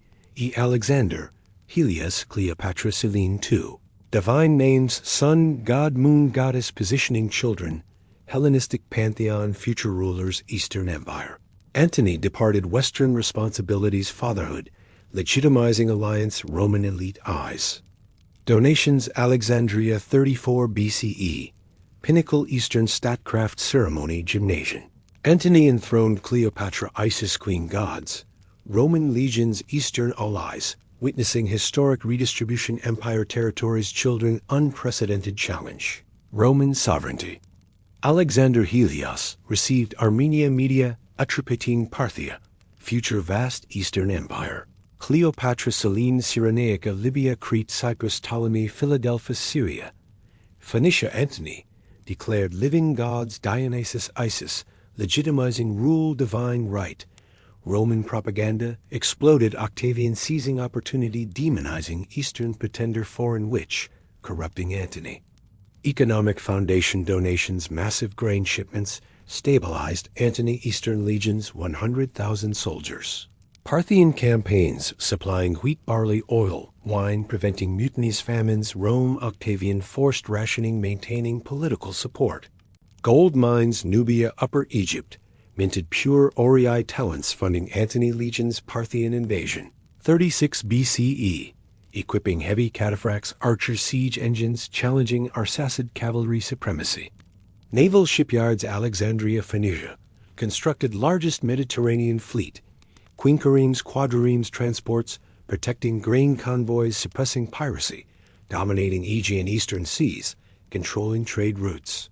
Alexander, Helios Cleopatra Selene II. Divine names Sun, God, Moon, Goddess positioning children, Hellenistic pantheon future rulers Eastern Empire. Antony departed Western responsibilities fatherhood, legitimizing alliance Roman elite eyes. Donations Alexandria 34 BCE, pinnacle Eastern statecraft ceremony gymnasium. Antony enthroned Cleopatra Isis queen gods, Roman legions Eastern allies, witnessing historic redistribution empire territories children unprecedented challenge. Roman sovereignty. Alexander Helios received Armenia Media Atropatene Parthia, future vast Eastern Empire. Cleopatra Selene Cyrenaica Libya Crete Cyprus Ptolemy Philadelphus Syria. Phoenicia Antony declared living gods Dionysus Isis, legitimizing rule divine right. Roman propaganda exploded Octavian seizing opportunity demonizing Eastern pretender foreign witch, corrupting Antony. Economic foundation donations massive grain shipments stabilized Antony Eastern legions 100,000 soldiers. Parthian campaigns supplying wheat barley oil, wine preventing mutinies famines Rome Octavian forced rationing maintaining political support. Gold mines Nubia Upper Egypt minted pure Orii talents funding Antony legions Parthian invasion. 36 BCE, equipping heavy cataphracts archer siege engines challenging Arsacid cavalry supremacy. Naval shipyards Alexandria Phoenicia constructed largest Mediterranean fleet. Quinqueremes quadriremes transports protecting grain convoys suppressing piracy, dominating Aegean eastern seas, controlling trade routes.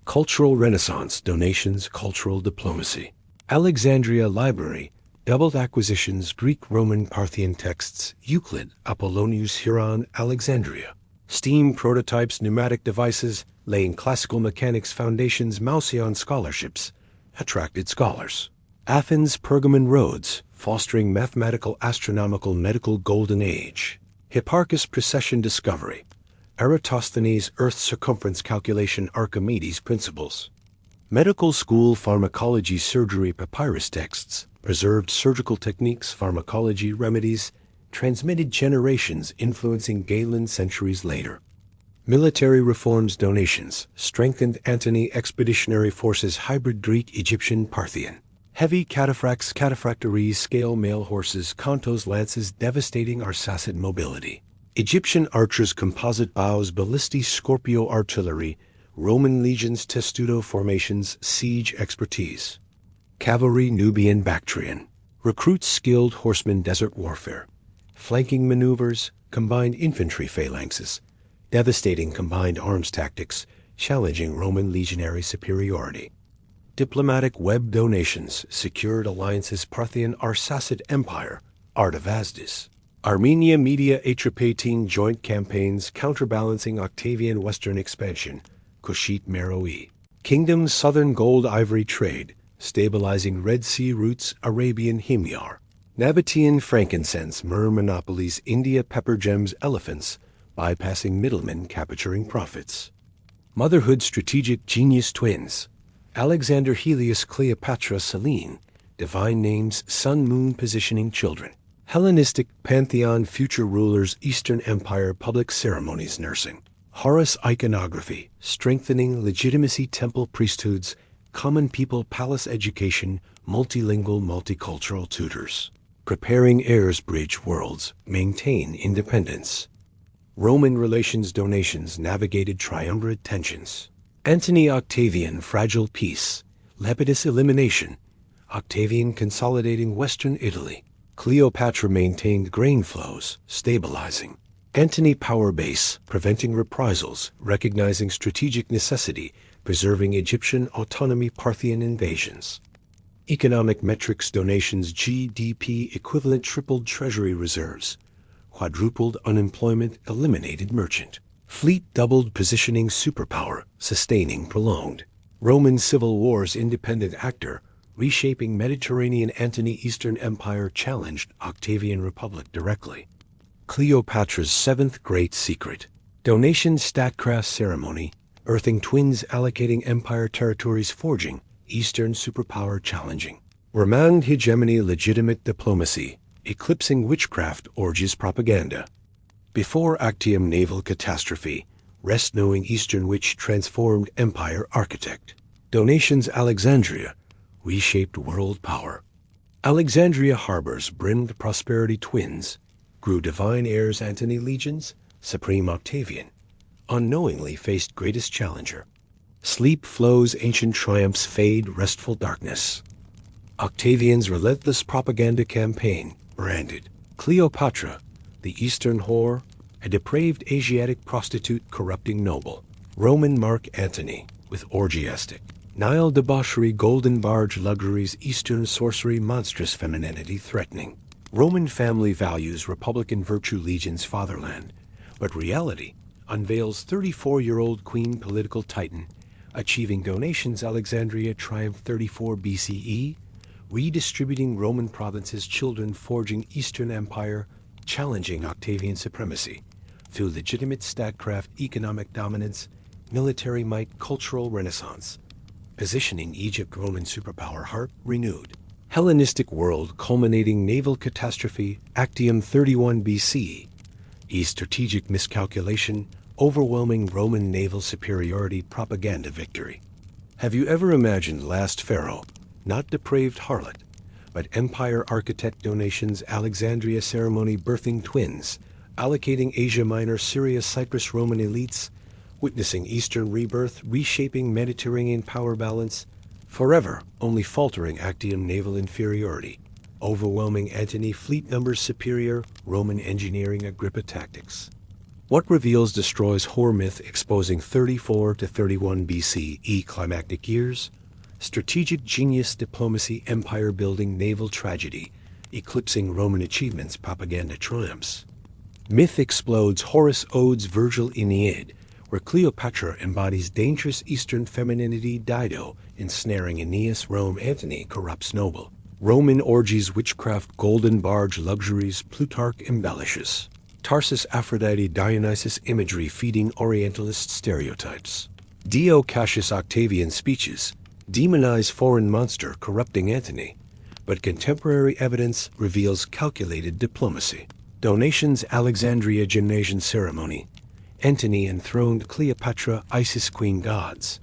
Cultural Renaissance donations cultural diplomacy. Alexandria Library doubled acquisitions Greek-Roman Parthian texts Euclid Apollonius Huron Alexandria. Steam prototypes pneumatic devices laying classical mechanics foundations Mausion scholarships. attracted scholars. Athens' Pergamon roads, fostering mathematical, astronomical, medical golden age. Hipparchus' precession discovery. Eratosthenes' Earth circumference calculation, Archimedes' principles. Medical school pharmacology, surgery, papyrus texts, preserved surgical techniques, pharmacology, remedies, transmitted generations, influencing Galen centuries later. Military reforms, donations, strengthened Antony expeditionary forces, hybrid Greek, Egyptian, Parthian. Heavy cataphracts, cataphractories, scale mail horses, contos, lances, devastating Arsacid mobility. Egyptian archers, composite bows, ballistae, Scorpio artillery, Roman legions, testudo formations, siege expertise. Cavalry, Nubian, Bactrian. Recruits, skilled horsemen, desert warfare. Flanking maneuvers, combined infantry phalanxes. Devastating combined arms tactics, challenging Roman legionary superiority. Diplomatic web donations, secured alliances, Parthian Arsacid Empire, Artavasdes. Armenia Media Atropatene joint campaigns, counterbalancing Octavian Western expansion, Kushite Meroe. Kingdoms, southern gold ivory trade, stabilizing Red Sea routes, Arabian Himyar. Nabatean frankincense, myrrh monopolies, India pepper gems, elephants, bypassing middlemen, capturing profits. Motherhood, strategic genius twins. Alexander, Helios, Cleopatra, Selene, divine names, sun, moon, positioning children. Hellenistic pantheon, future rulers, Eastern Empire, public ceremonies, nursing. Horus, iconography, strengthening legitimacy, temple priesthoods, common people, palace education, multilingual, multicultural tutors. Preparing heirs, bridge worlds, maintain independence. Roman relations, donations, navigated triumvirate tensions. Antony, Octavian, fragile peace. Lepidus, elimination. Octavian, consolidating Western Italy. Cleopatra, maintained grain flows, stabilizing. Antony, power base, preventing reprisals, recognizing strategic necessity, preserving Egyptian autonomy, Parthian invasions. Economic metrics, donations, GDP equivalent, tripled treasury reserves. Quadrupled unemployment, eliminated merchant. Fleet doubled, positioning superpower, sustaining prolonged. Roman civil wars, independent actor, reshaping Mediterranean. Antony, Eastern Empire, challenged Octavian Republic directly. Cleopatra's seventh great secret. Donation, statcraft ceremony, earthing twins, allocating empire territories, forging Eastern superpower, challenging. Renowned hegemony, legitimate diplomacy, eclipsing witchcraft, orgies, propaganda. Before Actium, naval catastrophe, rest knowing Eastern witch, transformed empire architect. Donations, Alexandria, reshaped world power. Alexandria harbors, brimmed prosperity, twins, grew divine heirs, Antony legions, supreme Octavian, unknowingly faced greatest challenger. Sleep flows, ancient triumphs fade, restful darkness. Octavian's relentless propaganda campaign, branded. Cleopatra, the Eastern whore, a depraved Asiatic prostitute corrupting noble. Roman Mark Antony, with orgiastic. Nile debauchery, golden barge luxuries, Eastern sorcery, monstrous femininity threatening. Roman family values, republican virtue, legions, fatherland. But reality unveils 34-year-old queen, political titan, achieving donations, Alexandria triumph 34 BCE, redistributing Roman provinces, children, forging Eastern Empire, challenging Octavian supremacy through legitimate statcraft, economic dominance, military might, cultural renaissance, positioning Egypt, Roman superpower, heart renewed. Hellenistic world, culminating naval catastrophe, Actium 31 BC, strategic miscalculation, overwhelming Roman naval superiority, propaganda victory. Have you ever imagined last pharaoh, not depraved harlot, but empire architect? Donations, Alexandria ceremony, birthing twins, allocating Asia Minor, Syria, Cyprus, Roman elites, witnessing Eastern rebirth, reshaping Mediterranean power balance, forever only faltering Actium naval inferiority, overwhelming Antony, fleet numbers superior, Roman engineering, Agrippa tactics. What reveals, destroys, whore myth, exposing 34 to 31 BCE climactic years, strategic genius, diplomacy, empire building, naval tragedy, eclipsing Roman achievements, propaganda triumphs. Myth explodes, Horace, Odes, Virgil, Aeneid, where Cleopatra embodies dangerous Eastern femininity. Dido, ensnaring Aeneas. Rome. Antony corrupts noble. Roman orgies. Witchcraft. Golden barge luxuries. Plutarch embellishes. Tarsus. Aphrodite. Dionysus. Imagery feeding Orientalist stereotypes. Dio. Cassius. Octavian speeches demonize foreign monster corrupting Antony, but contemporary evidence reveals calculated diplomacy. Donations. Alexandria Gymnasium ceremony. Antony enthroned Cleopatra. Isis queen gods.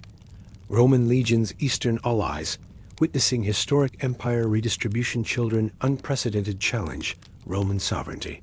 Roman legions. Eastern allies witnessing historic empire redistribution. Children. Unprecedented challenge Roman sovereignty.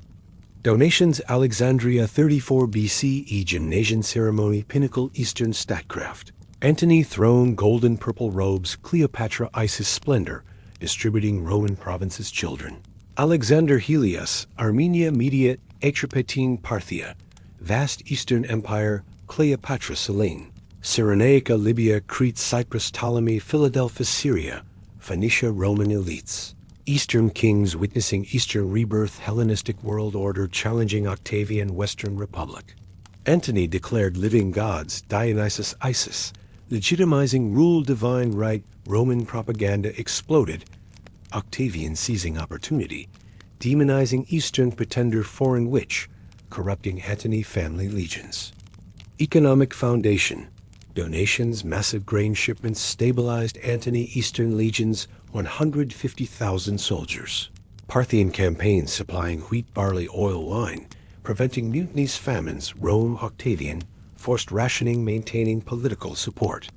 Donations. Alexandria 34 BCE Gymnasium ceremony. Pinnacle Eastern statecraft. Antony throne. Golden purple robes. Cleopatra. Isis splendor distributing Roman provinces. Children. Alexander Helios. Armenia. Media. Atropatene. Parthia. Vast Eastern Empire. Cleopatra. Selene. Cyrenaica. Libya. Crete. Cyprus. Ptolemy. Philadelphus. Syria. Phoenicia. Roman elites. Eastern kings witnessing Eastern rebirth. Hellenistic world order challenging Octavian. Western Republic. Antony declared living gods. Dionysus. Isis legitimizing rule. Divine right. Roman propaganda exploded. Octavian seizing opportunity, demonizing Eastern pretender. Foreign witch corrupting Antony. Family legions. Economic foundation. Donations. Massive grain shipments stabilized Antony. Eastern legions. 150,000 soldiers. Parthian campaigns supplying wheat, barley, oil, wine, preventing mutinies. Famines. Rome. Octavian forced rationing, maintaining political support.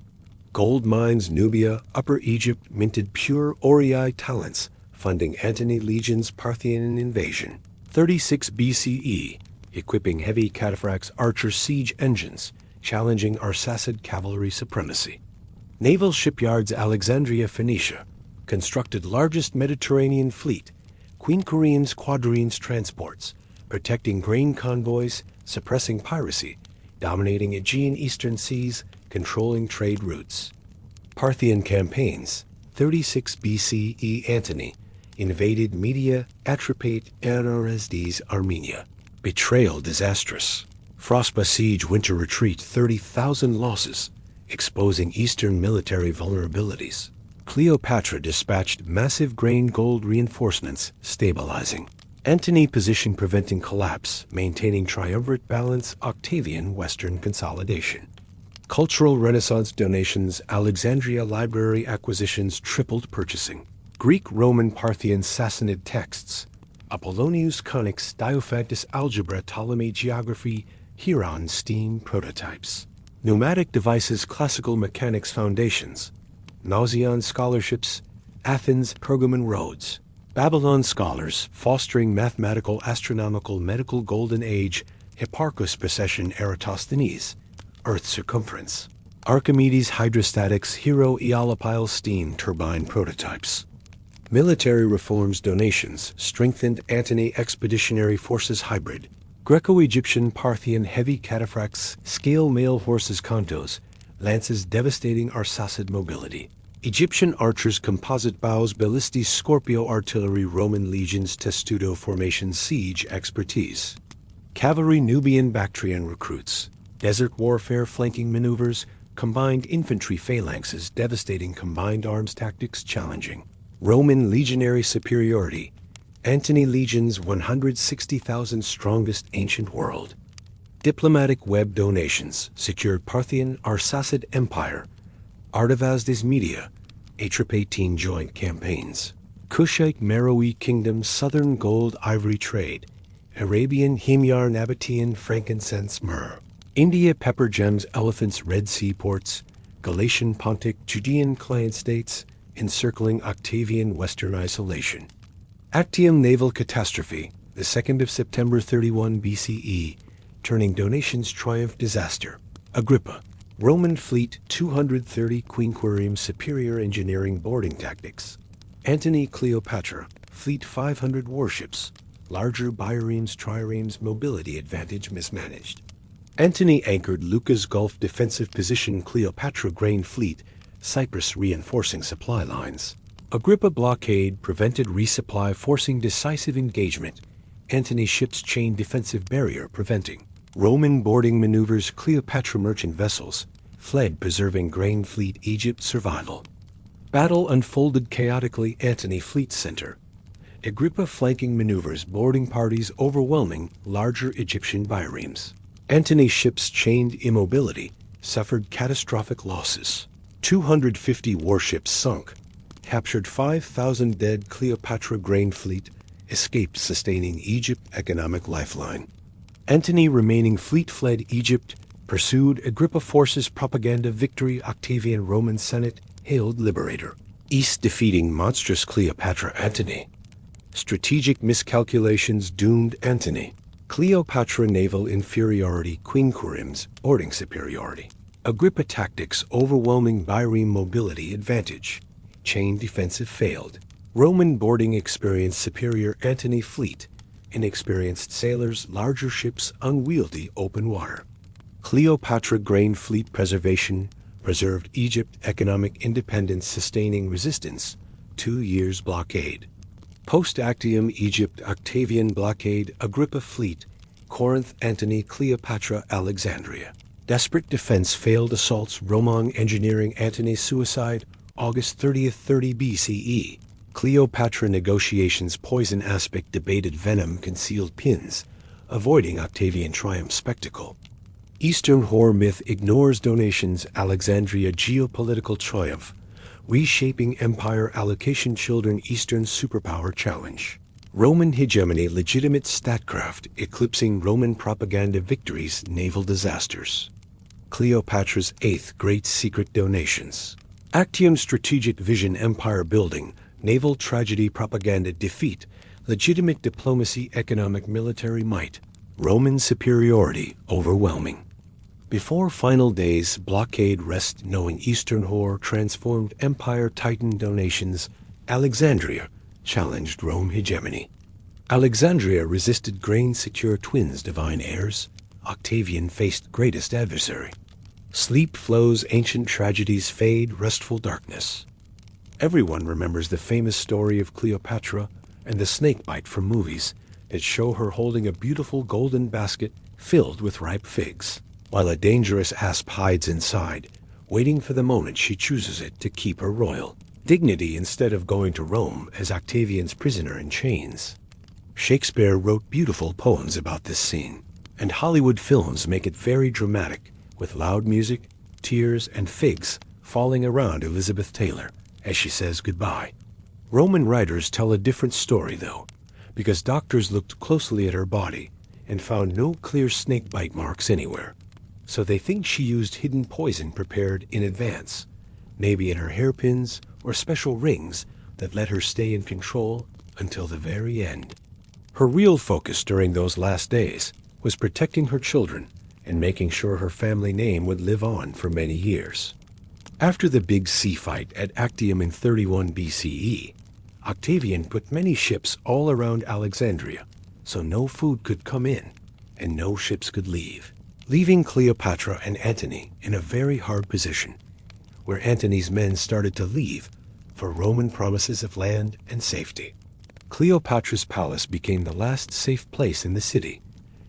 Gold mines. Nubia. Upper Egypt minted pure Orii talents, funding Antony legions. Parthian invasion. 36 BCE, equipping heavy cataphracts. Archer siege engines, challenging Arsacid cavalry supremacy. Naval shipyards. Alexandria. Phoenicia constructed largest Mediterranean fleet. Queen Koreans. Quadrines transports, protecting grain convoys, suppressing piracy, dominating Aegean Eastern seas, controlling trade routes. Parthian campaigns. 36 BCE Antony invaded Media. Atropate. Anaresdes. Armenia. Betrayal disastrous. Frospa siege. Winter retreat. 30,000 losses, exposing Eastern military vulnerabilities. Cleopatra dispatched massive grain gold reinforcements, stabilizing. Antony position preventing collapse, maintaining triumvirate balance. Octavian Western consolidation. Cultural Renaissance donations. Alexandria library acquisitions tripled purchasing. Greek, Roman, Parthian, Sassanid texts. Apollonius Conics. Diophantus algebra. Ptolemy geography. Heron steam prototypes. Pneumatic devices. Classical mechanics foundations. Nauseon scholarships. Athens, Pergamon roads. Babylon scholars fostering mathematical, astronomical, medical golden age. Hipparchus procession. Eratosthenes. Earth's circumference. Archimedes hydrostatics. Hero Eolipile steam turbine prototypes. Military reforms donations strengthened Antony expeditionary forces hybrid. Greco-Egyptian Parthian heavy cataphracts scale mail horses contos, lances devastating Arsacid mobility. Egyptian archers composite bows ballistis Scorpio artillery Roman legions testudo formation siege expertise. Cavalry Nubian Bactrian recruits. Desert warfare flanking maneuvers, combined infantry phalanxes devastating combined arms tactics challenging. Roman legionary superiority. Antony legions 160,000 strongest ancient world. Diplomatic web donations secured Parthian Arsacid Empire. Artavasdes Media, Atropatene joint campaigns. Kushite Meroe Kingdom Southern gold ivory trade. Arabian Himyar Nabatean frankincense myrrh. India pepper gems elephants Red Sea ports. Galatian Pontic Judean client states encircling Octavian Western isolation. Actium naval catastrophe, the 2nd of September 31 BCE, turning donations triumph disaster. Agrippa, Roman fleet 230 quinquirium superior engineering boarding tactics. Antony Cleopatra, fleet 500 warships, larger biremes triremes mobility advantage mismanaged. Antony anchored Lucas Gulf defensive position Cleopatra grain fleet, Cyprus reinforcing supply lines. Agrippa blockade prevented resupply forcing decisive engagement. Antony ships chain defensive barrier preventing. Roman boarding maneuvers Cleopatra merchant vessels, fled preserving grain fleet Egypt's survival. Battle unfolded chaotically Antony Fleet Center. Agrippa flanking maneuvers boarding parties overwhelming larger Egyptian biremes. Antony's ships chained immobility, suffered catastrophic losses. 250 warships sunk, captured 5,000 dead. Cleopatra grain fleet escaped, sustaining Egypt's economic lifeline. Antony remaining fleet fled Egypt, pursued Agrippa forces propaganda victory. Octavian Roman Senate hailed liberator. East defeating monstrous Cleopatra. Antony. Strategic miscalculations doomed Antony. Cleopatra naval inferiority quinqueremes boarding superiority. Agrippa tactics overwhelming bireme mobility advantage. Chain defensive failed. Roman boarding experience superior. Antony fleet inexperienced sailors, larger ships, unwieldy open water. Cleopatra grain fleet preservation preserved Egypt economic independence, sustaining resistance. 2 years blockade. Post-Actium Egypt Octavian blockade. Agrippa fleet Corinth. Antony Cleopatra Alexandria. Desperate defense failed assaults. Roman engineering. Antony's suicide August 30th 30 BCE. Cleopatra negotiations poison aspect debated venom concealed pins, avoiding Octavian triumph spectacle. Eastern whore myth ignores donations. Alexandria geopolitical triumph, reshaping empire allocation. Children Eastern superpower challenge. Roman hegemony legitimate statecraft eclipsing Roman propaganda victories. Naval disasters. Cleopatra's eighth great secret donations. Actium strategic vision empire building. Naval tragedy propaganda defeat, legitimate diplomacy economic military might, Roman superiority overwhelming. Before final days blockade rest knowing Eastern whore transformed empire titan donations. Alexandria challenged Rome hegemony. Alexandria resisted grain secure twins divine heirs. Octavian faced greatest adversary. Sleep flows ancient tragedies fade restful darkness. Everyone remembers the famous story of Cleopatra and the snakebite from movies that show her holding a beautiful golden basket filled with ripe figs, while a dangerous asp hides inside, waiting for the moment she chooses it to keep her royal dignity instead of going to Rome as Octavian's prisoner in chains. Shakespeare wrote beautiful poems about this scene, and Hollywood films make it very dramatic, with loud music, tears, and figs falling around Elizabeth Taylor as she says goodbye. Roman writers tell a different story, though, because doctors looked closely at her body and found no clear snake bite marks anywhere. So they think she used hidden poison prepared in advance, maybe in her hairpins or special rings that let her stay in control until the very end. Her real focus during those last days was protecting her children and making sure her family name would live on for many years. After the big sea fight at Actium in 31 BCE, Octavian put many ships all around Alexandria, so no food could come in and no ships could leave, leaving Cleopatra and Antony in a very hard position, where Antony's men started to leave for Roman promises of land and safety. Cleopatra's palace became the last safe place in the city,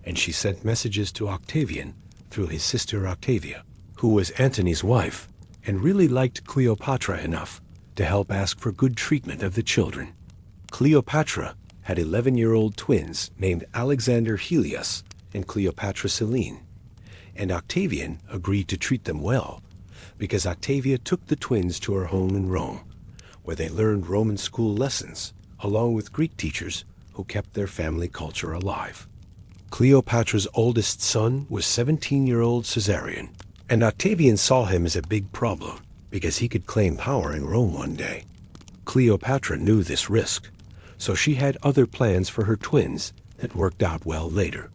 and she sent messages to Octavian through his sister Octavia, who was Antony's wife and really liked Cleopatra enough to help ask for good treatment of the children. Cleopatra had 11-year-old twins named Alexander Helios and Cleopatra Selene, and Octavian agreed to treat them well because Octavia took the twins to her home in Rome, where they learned Roman school lessons along with Greek teachers who kept their family culture alive. Cleopatra's oldest son was 17-year-old Caesarion, and Octavian saw him as a big problem because he could claim power in Rome one day. Cleopatra knew this risk, so she had other plans for her twins that worked out well later.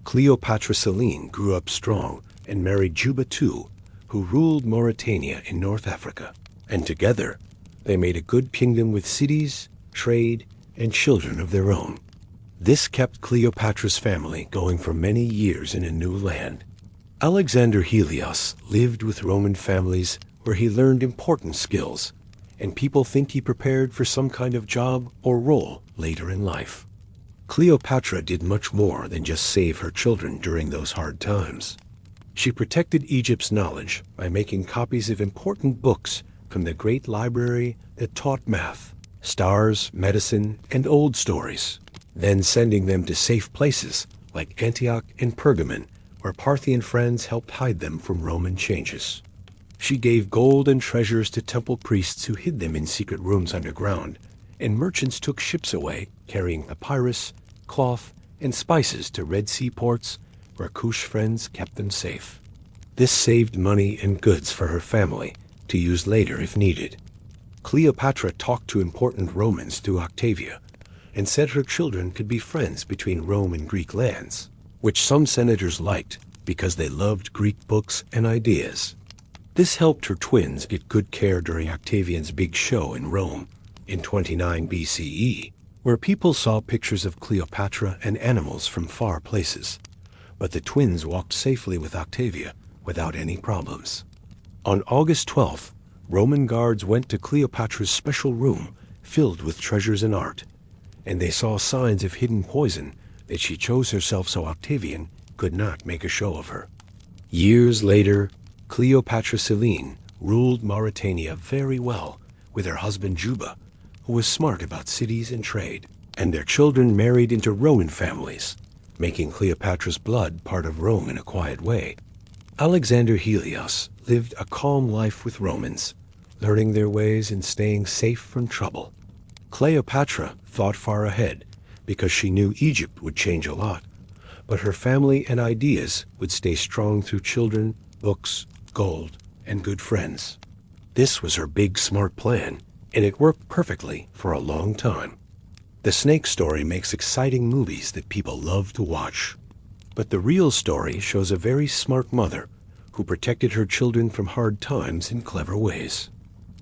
Cleopatra Selene grew up strong and married Juba II, who ruled Mauritania in North Africa, and together they made a good kingdom with cities, trade, and children of their own. This kept Cleopatra's family going for many years in a new land. Alexander Helios lived with Roman families where he learned important skills, and people think he prepared for some kind of job or role later in life. Cleopatra did much more than just save her children during those hard times. She protected Egypt's knowledge by making copies of important books from the great library that taught math, stars, medicine, and old stories, then sending them to safe places like Antioch and Pergamon, where Parthian friends helped hide them from Roman changes. She gave gold and treasures to temple priests who hid them in secret rooms underground, and merchants took ships away, carrying papyrus, cloth, and spices to Red Sea ports where Cush friends kept them safe. This saved money and goods for her family to use later if needed. Cleopatra talked to important Romans through Octavia, and said her children could be friends between Rome and Greek lands, which some senators liked because they loved Greek books and ideas. This helped her twins get good care during Octavian's big show in Rome in 29 BCE, where people saw pictures of Cleopatra and animals from far places. But the twins walked safely with Octavia without any problems. On August 12th, Roman guards went to Cleopatra's special room filled with treasures and art, and they saw signs of hidden poison that she chose herself so Octavian could not make a show of her. Years later, Cleopatra Selene ruled Mauritania very well with her husband Juba, who was smart about cities and trade, and their children married into Roman families, making Cleopatra's blood part of Rome in a quiet way. Alexander Helios lived a calm life with Romans, learning their ways and staying safe from trouble. Cleopatra thought far ahead because she knew Egypt would change a lot, but her family and ideas would stay strong through children, books, gold, and good friends. This was her big, smart plan, and it worked perfectly for a long time. The snake story makes exciting movies that people love to watch. But the real story shows a very smart mother who protected her children from hard times in clever ways.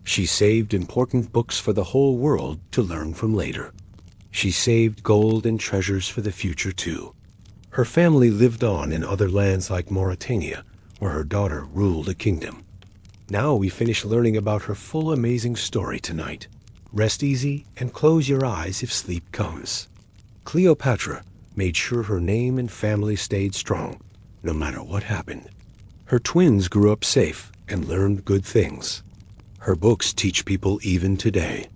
She saved important books for the whole world to learn from later. She saved gold and treasures for the future too. Her family lived on in other lands like Mauritania, where her daughter ruled a kingdom. Now we finish learning about her full amazing story tonight. Rest easy and close your eyes if sleep comes. Cleopatra made sure her name and family stayed strong, no matter what happened. Her twins grew up safe and learned good things. Her books teach people even today.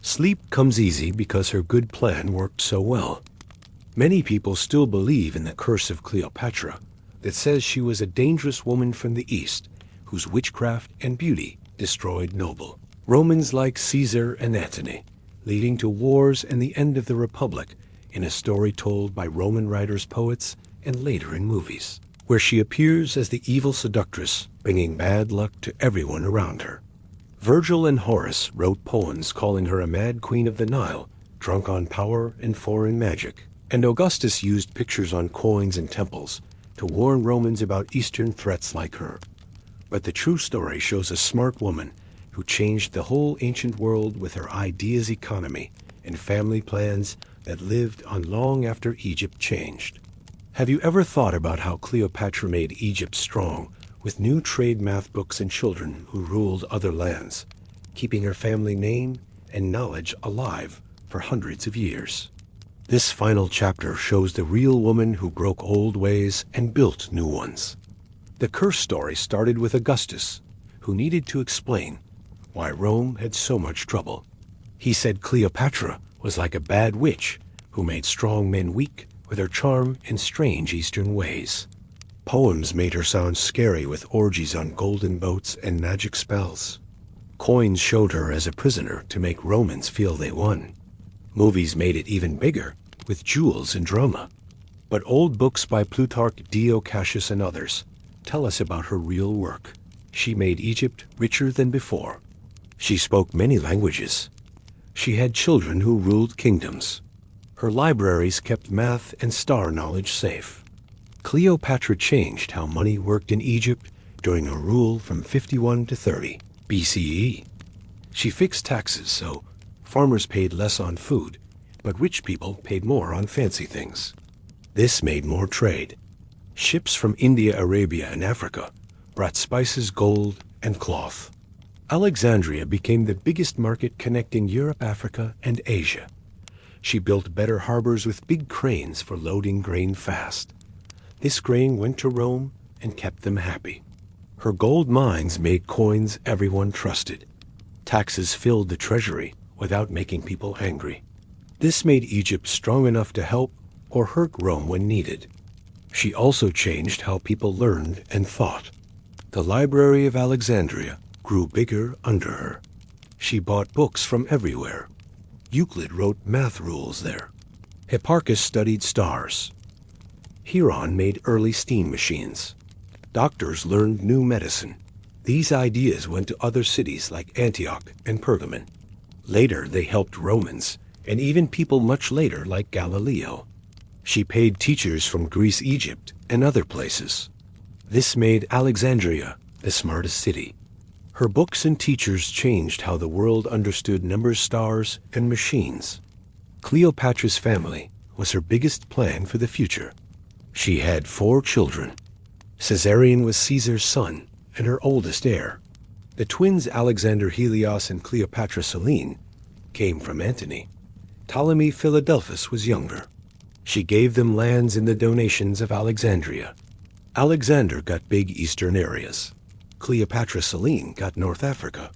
Sleep comes easy because her good plan worked so well. Many people still believe in the curse of Cleopatra that says she was a dangerous woman from the East whose witchcraft and beauty destroyed noble Romans like Caesar and Antony, leading to wars and the end of the Republic in a story told by Roman writers, poets, and later in movies, where she appears as the evil seductress, bringing bad luck to everyone around her. Virgil and Horace wrote poems calling her a mad queen of the Nile, drunk on power and foreign magic, and Augustus used pictures on coins and temples to warn Romans about Eastern threats like her. But the true story shows a smart woman who changed the whole ancient world with her ideas economy and family plans that lived on long after Egypt changed. Have you ever thought about how Cleopatra made Egypt strong with new trade math books and children who ruled other lands, keeping her family name and knowledge alive for hundreds of years? This final chapter shows the real woman who broke old ways and built new ones. The curse story started with Augustus, who needed to explain why Rome had so much trouble. He said Cleopatra was like a bad witch who made strong men weak with her charm and strange Eastern ways. Poems made her sound scary with orgies on golden boats and magic spells. Coins showed her as a prisoner to make Romans feel they won. Movies made it even bigger with jewels and drama. But old books by Plutarch, Dio Cassius, and others tell us about her real work. She made Egypt richer than before. She spoke many languages. She had children who ruled kingdoms. Her libraries kept math and star knowledge safe. Cleopatra changed how money worked in Egypt during her rule from 51 to 30 BCE. She fixed taxes so farmers paid less on food, but rich people paid more on fancy things. This made more trade. Ships from India, Arabia, and Africa brought spices, gold, and cloth. Alexandria became the biggest market connecting Europe, Africa, and Asia. She built better harbors with big cranes for loading grain fast. This grain went to Rome and kept them happy. Her gold mines made coins everyone trusted. Taxes filled the treasury without making people angry. This made Egypt strong enough to help or hurt Rome when needed. She also changed how people learned and thought. The Library of Alexandria grew bigger under her. She bought books from everywhere. Euclid wrote math rules there. Hipparchus studied stars. Hieron made early steam machines. Doctors learned new medicine. These ideas went to other cities like Antioch and Pergamon. Later, they helped Romans, and even people much later like Galileo. She paid teachers from Greece, Egypt, and other places. This made Alexandria the smartest city. Her books and teachers changed how the world understood numbers, stars, and machines. Cleopatra's family was her biggest plan for the future. She had 4 children. Caesarion was Caesar's son and her oldest heir. The twins Alexander Helios and Cleopatra Selene came from Antony. Ptolemy Philadelphus was younger. She gave them lands in the donations of Alexandria. Alexander got big eastern areas. Cleopatra Selene got North Africa.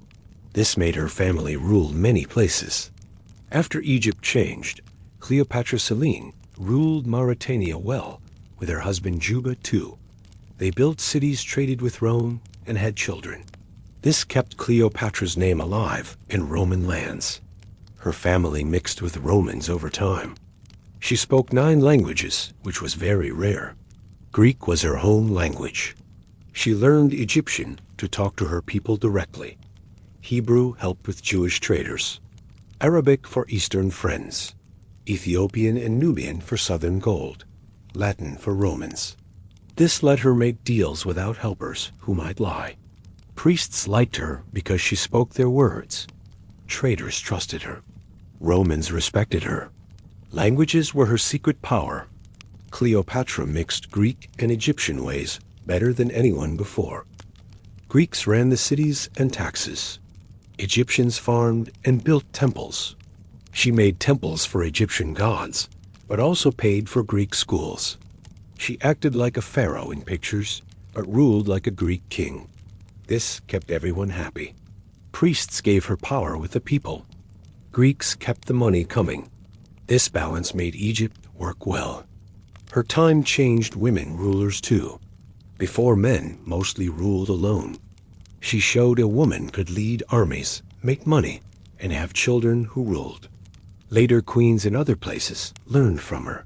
This made her family rule many places. After Egypt changed, Cleopatra Selene ruled Mauritania well, with her husband Juba too. They built cities, traded with Rome, and had children. This kept Cleopatra's name alive in Roman lands. Her family mixed with Romans over time. She spoke 9 languages, which was very rare. Greek was her home language. She learned Egyptian to talk to her people directly. Hebrew helped with Jewish traders. Arabic for Eastern friends. Ethiopian and Nubian for southern gold. Latin for Romans. This let her make deals without helpers who might lie. Priests liked her because she spoke their words. Traders trusted her. Romans respected her. Languages were her secret power. Cleopatra mixed Greek and Egyptian ways better than anyone before. Greeks ran the cities and taxes. Egyptians farmed and built temples. She made temples for Egyptian gods, but also paid for Greek schools. She acted like a pharaoh in pictures, but ruled like a Greek king. This kept everyone happy. Priests gave her power with the people. Greeks kept the money coming. This balance made Egypt work well. Her time changed women rulers too. Before, men mostly ruled alone. She showed a woman could lead armies, make money, and have children who ruled. Later queens in other places learned from her.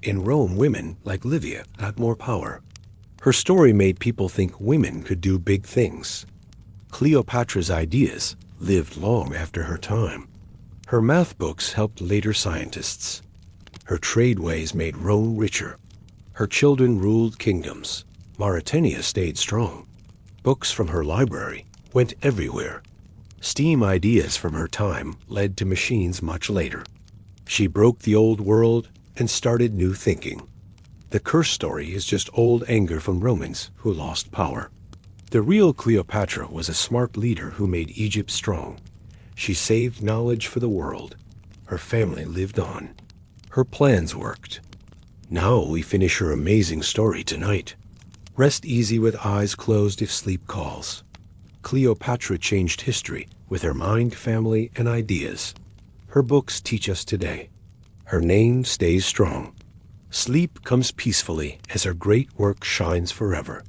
In Rome, women, like Livia, got more power. Her story made people think women could do big things. Cleopatra's ideas lived long after her time. Her math books helped later scientists. Her trade ways made Rome richer. Her children ruled kingdoms. Mauritania stayed strong. Books from her library went everywhere. Steam ideas from her time led to machines much later. She broke the old world and started new thinking. The curse story is just old anger from Romans who lost power. The real Cleopatra was a smart leader who made Egypt strong. She saved knowledge for the world. Her family lived on. Her plans worked. Now we finish her amazing story tonight. Rest easy with eyes closed if sleep calls. Cleopatra changed history with her mind, family, and ideas. Her books teach us today. Her name stays strong. Sleep comes peacefully as her great work shines forever.